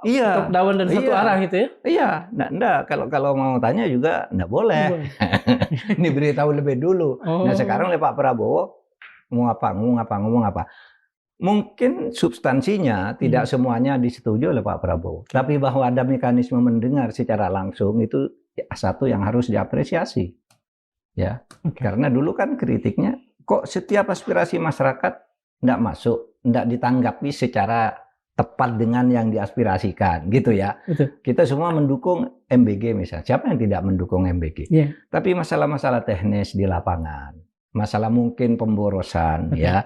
Top down dan satu arah gitu ya? Iya, enggak. Kalau mau tanya juga enggak boleh. Diberitahu lebih dulu. Nah sekarang oleh Pak Prabowo ngomong apa. Mungkin substansinya tidak semuanya disetujui oleh Pak Prabowo. Tapi bahwa ada mekanisme mendengar secara langsung itu satu yang harus diapresiasi. Ya, karena dulu kan kritiknya kok setiap aspirasi masyarakat enggak masuk, enggak ditanggapi secara tepat dengan yang diaspirasikan, gitu ya. Kita semua mendukung MBG misalnya. Siapa yang tidak mendukung MBG? Tapi masalah-masalah teknis di lapangan, masalah mungkin pemborosan, ya,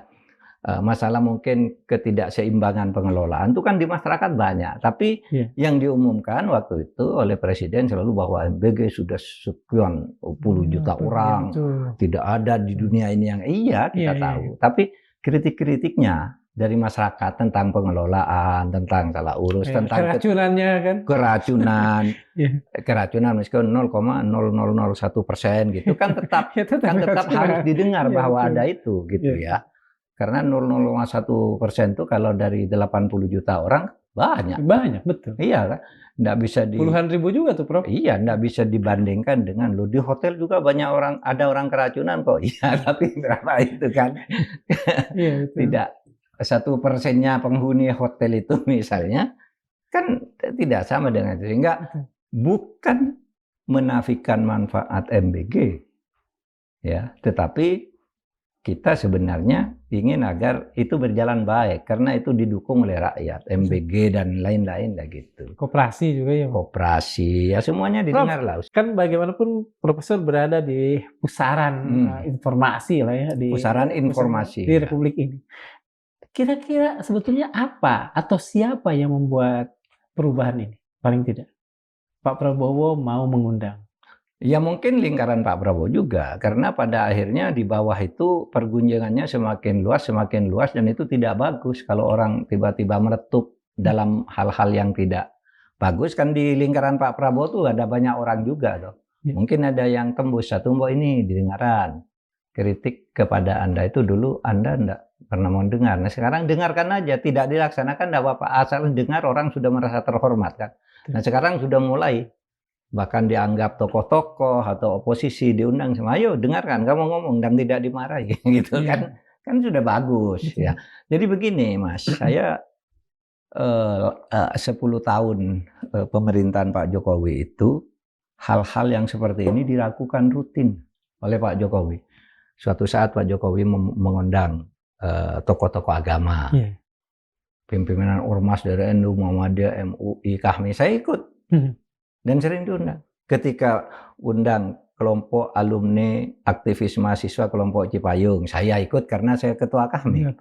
Masalah mungkin ketidakseimbangan pengelolaan itu kan di masyarakat banyak. Tapi yang diumumkan waktu itu oleh Presiden selalu bahwa MBG sudah sekian puluh juta orang, tidak ada di dunia ini yang kita tahu. Tapi kritik-kritiknya dari masyarakat tentang pengelolaan, tentang salah urus, tentang keracunannya kan, keracunan meskipun 0,0001% gitu kan tetap harus didengar bahwa ada itu gitu ya. Karena 0,01% itu kalau dari 80 juta orang banyak, betul. Iya kan, nggak bisa puluhan ribu juga tuh, Prof. Iya, nggak bisa dibandingkan dengan di hotel juga banyak ada orang keracunan kok. Iya, tapi berapa itu kan? Tidak 1%-nya penghuni hotel itu misalnya kan tidak sama dengan itu. Sehingga bukan menafikan manfaat MBG, ya, tetapi kita sebenarnya ingin agar itu berjalan baik karena itu didukung oleh rakyat, MBG dan lain-lain lah gitu. Koperasi juga ya. Koperasi ya semuanya didengar lah. Kan bagaimanapun Profesor berada di pusaran informasi lah ya, di pusaran informasi di Republik ini. Kira-kira sebetulnya apa atau siapa yang membuat perubahan ini? Paling tidak Pak Prabowo mau mengundang. Ya mungkin lingkaran Pak Prabowo juga, karena pada akhirnya di bawah itu pergunjingannya semakin luas dan itu tidak bagus kalau orang tiba-tiba meletup dalam hal-hal yang tidak bagus. Kan di lingkaran Pak Prabowo tuh ada banyak orang juga tuh. Mungkin ada yang tembus satu ini didengaran. Kritik kepada Anda itu dulu Anda enggak pernah mau dengar. Nah sekarang dengarkan aja, tidak dilaksanakan enggak apa-apa, asal dengar orang sudah merasa terhormat kan. Nah sekarang sudah mulai bahkan dianggap tokoh-tokoh atau oposisi diundang sama, ayo dengarkan kamu ngomong dan tidak dimarahi gitu kan sudah bagus ya. Jadi begini Mas, saya 10 tahun pemerintahan Pak Jokowi itu hal-hal yang seperti ini dilakukan rutin oleh Pak Jokowi. Suatu saat Pak Jokowi mengundang tokoh-tokoh agama, pimpinan ormas dari NU, Muhammadiyah, MUI, KHMI, saya ikut. Dan sering diundang. Ketika undang kelompok alumni aktivis mahasiswa kelompok Cipayung, saya ikut karena saya ketua KHMI.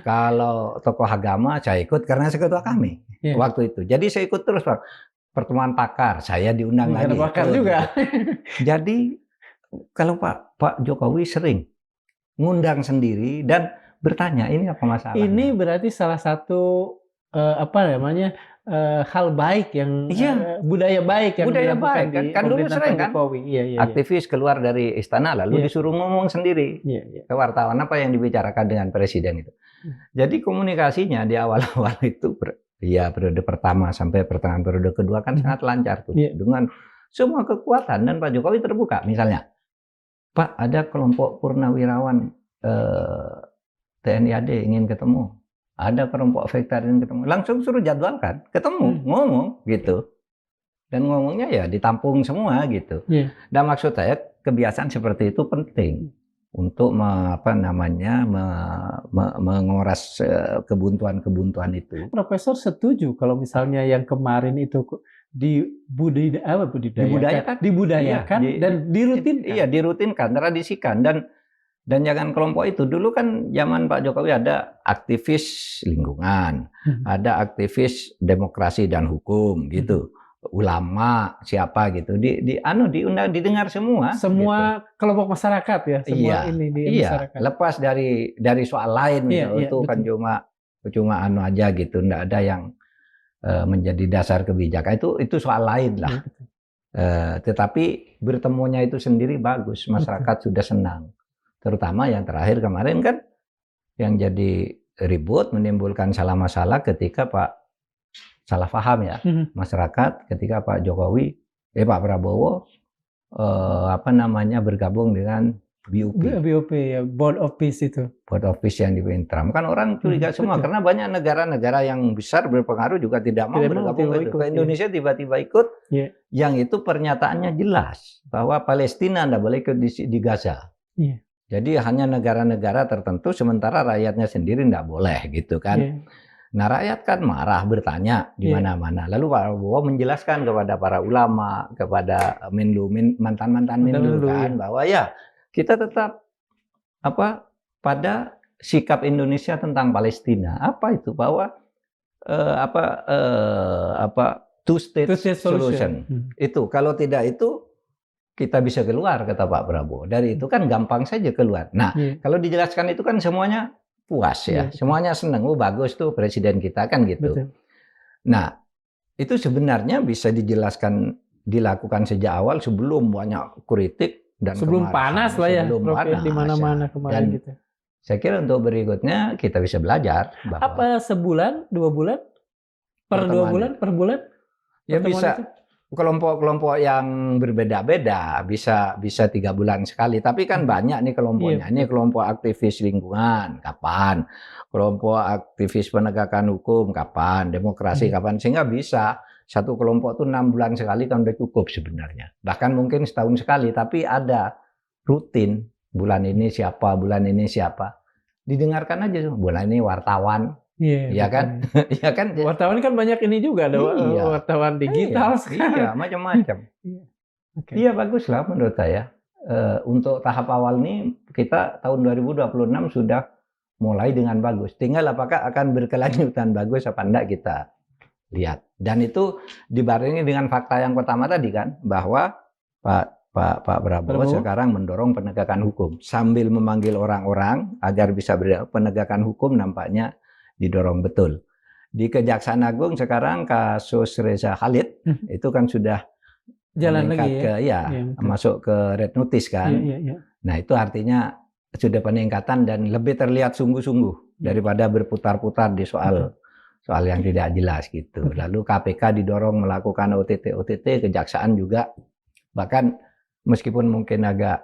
Kalau tokoh agama, saya ikut karena saya ketua KHMI waktu itu. Jadi saya ikut terus Pak. Pertemuan pakar, saya diundang lagi. Pakar juga. Jadi kalau Pak Jokowi sering ngundang sendiri dan bertanya ini apa masalahnya. Ini berarti salah satu hal baik yang budaya baik yang dilakukan kan dulu sering kan aktivis keluar dari istana lalu disuruh ngomong sendiri ke wartawan apa yang dibicarakan dengan presiden itu. Jadi komunikasinya di awal-awal itu periode pertama sampai pertengahan periode kedua kan sangat lancar tuh dengan semua kekuatan dan Pak Jokowi terbuka. Misalnya Pak ada kelompok purnawirawan TNI AD ingin ketemu. Ada kelompok vegetarian ketemu, langsung suruh jadwalkan, ketemu, ngomong gitu. Dan ngomongnya ya ditampung semua gitu. Dan maksud saya kebiasaan seperti itu penting untuk menguras kebuntuan itu. Profesor setuju kalau misalnya yang kemarin itu dibudayakan dan dirutinkan. Iya, dirutinkan, tradisikan dan jangan kelompok itu. Dulu kan zaman Pak Jokowi ada aktivis lingkungan, ada aktivis demokrasi dan hukum gitu. Ulama siapa gitu. Diundang didengar semua gitu. Kelompok masyarakat ya, semua ini di masyarakat. Lepas dari soal lain itu kan cuma aja gitu, enggak ada yang menjadi dasar kebijakan. Itu soal lain lah. Tetapi bertemunya itu sendiri bagus, masyarakat sudah senang. Terutama yang terakhir kemarin kan yang jadi ribut menimbulkan masalah ketika salah paham ya masyarakat ketika Pak Prabowo bergabung dengan BOP ya, Board of Peace itu. Board of Peace yang dipimpin Trump. Kan orang curiga semua karena banyak negara-negara yang besar berpengaruh juga tidak mau bergabung itu. Ke Indonesia tiba-tiba ikut. Yang itu pernyataannya jelas bahwa Palestina tidak boleh ikut di Gaza. Jadi hanya negara-negara tertentu, sementara rakyatnya sendiri tidak boleh gitu kan. Nah rakyat kan marah, bertanya di mana-mana. Lalu Pak Prabowo menjelaskan kepada para ulama, kepada mantan-mantan Menlu kan, bahwa ya kita tetap pada sikap Indonesia tentang Palestina. Apa itu? Bahwa two-state solution. Itu kalau tidak itu kita bisa keluar, kata Pak Prabowo. Dari itu kan gampang saja keluar. Nah, kalau dijelaskan itu kan semuanya puas ya, semuanya senang. Oh bagus tuh presiden kita kan gitu. Betul. Nah, itu sebenarnya bisa dilakukan sejak awal sebelum banyak kritik dan sebelum panas lah ya, sebelum panas, di mana-mana kemarin gitu. Saya kira untuk berikutnya kita bisa belajar bahwa apa sebulan, 2 bulan, per 2 bulan, per bulan? Ya bisa itu? Kelompok-kelompok yang berbeda-beda bisa 3 bulan sekali. Tapi kan banyak nih kelompoknya. Ini kelompok aktivis lingkungan, kapan? Kelompok aktivis penegakan hukum, kapan? Demokrasi, kapan? Sehingga bisa satu kelompok tuh 6 bulan sekali kan udah cukup sebenarnya. Bahkan mungkin setahun sekali. Tapi ada rutin. Bulan ini siapa? Bulan ini siapa? Didengarkan aja. Bulan ini wartawan. Iya kan? Iya kan? Wartawan kan banyak ini juga, ada wartawan digital sekarang. Iya, macam-macam. Iya, bagus lah menurut saya. Untuk tahap awal ini kita tahun 2026 sudah mulai dengan bagus. Tinggal apakah akan berkelanjutan bagus apa enggak kita lihat. Dan itu dibarengi dengan fakta yang pertama tadi kan, bahwa Pak Prabowo sekarang mendorong penegakan hukum sambil memanggil orang-orang agar bisa penegakan hukum nampaknya didorong betul. Di Kejaksaan Agung sekarang kasus Reza Khalid itu kan sudah jalan lagi masuk ke red notice kan. Nah itu artinya sudah peningkatan dan lebih terlihat sungguh-sungguh daripada berputar-putar di soal yang tidak jelas gitu. Lalu KPK didorong melakukan OTT, Kejaksaan juga bahkan meskipun mungkin agak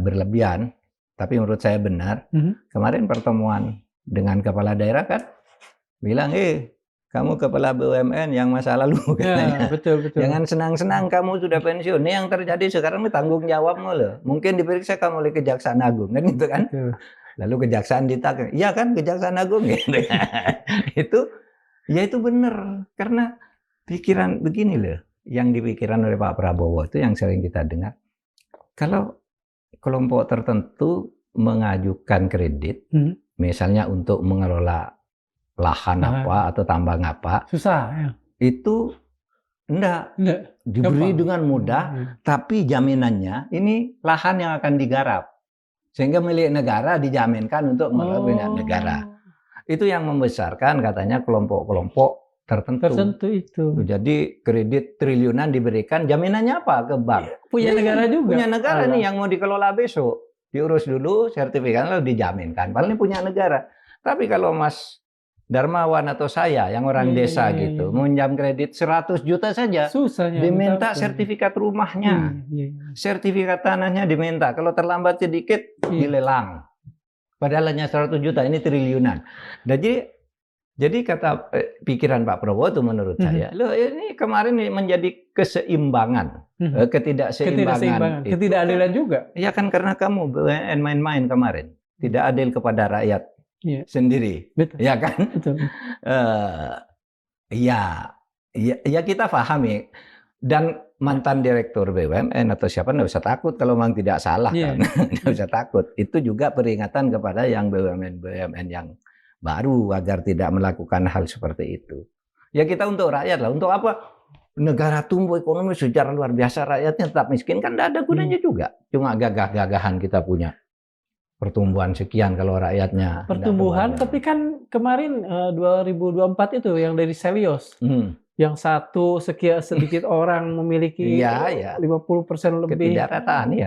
berlebihan, tapi menurut saya benar. Kemarin pertemuan dengan kepala daerah kan bilang, kamu kepala BUMN yang masa lalu katanya. Betul. Jangan senang-senang kamu sudah pensiun. Ini yang terjadi sekarang ini tanggung jawabmu loh. Mungkin diperiksa kamu oleh Kejaksaan Agung kan gitu kan. Betul. Lalu Kejaksaan ditanya, iya kan Kejaksaan Agung gitu. itu benar karena pikiran begini loh yang dipikirkan oleh Pak Prabowo itu yang sering kita dengar. Kalau kelompok tertentu mengajukan kredit misalnya untuk mengelola lahan apa atau tambang apa, susah ya. Itu enggak diberi dengan mudah, tapi jaminannya ini lahan yang akan digarap, sehingga milik negara dijaminkan untuk mengelola milik negara. Itu yang membesarkan katanya kelompok-kelompok tertentu itu. Jadi kredit triliunan diberikan, jaminannya apa ke bank? Punya negara juga. Punya negara nih yang mau dikelola besok. Diurus dulu, sertifikat lalu dijaminkan. Paling punya negara. Tapi kalau Mas Darmawan atau saya yang orang desa gitu, meminjam kredit 100 juta saja, susahnya, diminta sertifikat rumahnya, sertifikat tanahnya diminta. Kalau terlambat sedikit, dilelang. Padahal hanya 100 juta, ini triliunan. Jadi kata pikiran Pak Prabowo itu menurut saya, loh ini kemarin menjadi keseimbangan, ketidakseimbangan, ketidakadilan juga. Ya kan karena kamu main-main kemarin, tidak adil kepada rakyat sendiri, betul. Ya kan? Betul. Ya kita pahami. Dan mantan direktur BUMN atau siapa nggak usah takut kalau memang tidak salah kan, nggak usah takut. Itu juga peringatan kepada yang BUMN yang baru agar tidak melakukan hal seperti itu. Ya kita untuk rakyat lah. Untuk apa negara tumbuh ekonomi secara luar biasa, rakyatnya tetap miskin kan tidak ada gunanya juga. Cuma gagah-gagahan kita punya pertumbuhan sekian kalau rakyatnya. Pertumbuhan, tapi kan kemarin 2024 itu yang dari Selios. Yang satu sekian sedikit orang memiliki 50% lebih.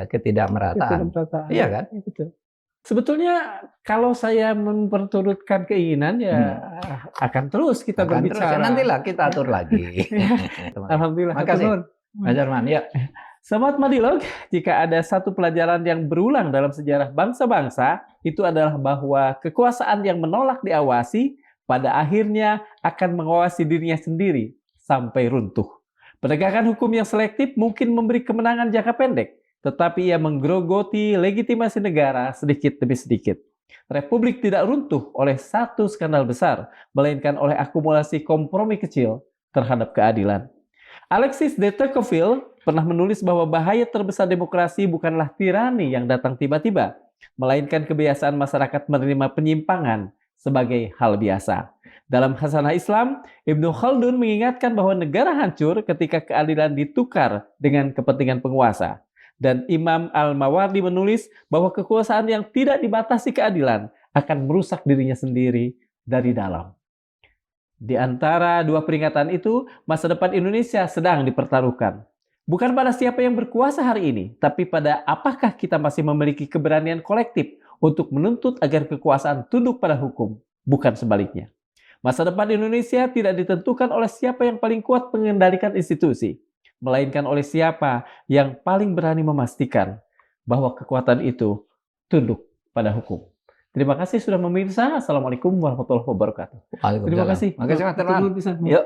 Ketidakmerataan. Iya kan? Betul. Sebetulnya kalau saya memperturutkan keinginan akan terus kita berbicara. Nantilah kita atur lagi. Alhamdulillah. Makasih. Mas Darman, ya. Sobat Madilog, jika ada satu pelajaran yang berulang dalam sejarah bangsa-bangsa, itu adalah bahwa kekuasaan yang menolak diawasi pada akhirnya akan mengawasi dirinya sendiri sampai runtuh. Penegakan hukum yang selektif mungkin memberi kemenangan jangka pendek, tetapi ia menggerogoti legitimasi negara sedikit demi sedikit. Republik tidak runtuh oleh satu skandal besar, melainkan oleh akumulasi kompromi kecil terhadap keadilan. Alexis de Tocqueville pernah menulis bahwa bahaya terbesar demokrasi bukanlah tirani yang datang tiba-tiba, melainkan kebiasaan masyarakat menerima penyimpangan sebagai hal biasa. Dalam Khasanah Islam, Ibnu Khaldun mengingatkan bahwa negara hancur ketika keadilan ditukar dengan kepentingan penguasa. Dan Imam Al-Mawardi menulis bahwa kekuasaan yang tidak dibatasi keadilan akan merusak dirinya sendiri dari dalam. Di antara dua peringatan itu, masa depan Indonesia sedang dipertaruhkan. Bukan pada siapa yang berkuasa hari ini, tapi pada apakah kita masih memiliki keberanian kolektif untuk menuntut agar kekuasaan tunduk pada hukum, bukan sebaliknya. Masa depan Indonesia tidak ditentukan oleh siapa yang paling kuat mengendalikan institusi, melainkan oleh siapa yang paling berani memastikan bahwa kekuatan itu tunduk pada hukum. Terima kasih sudah memirsa. Assalamualaikum warahmatullahi wabarakatuh. Terima kasih. Makasih Mas Terman. Yuk.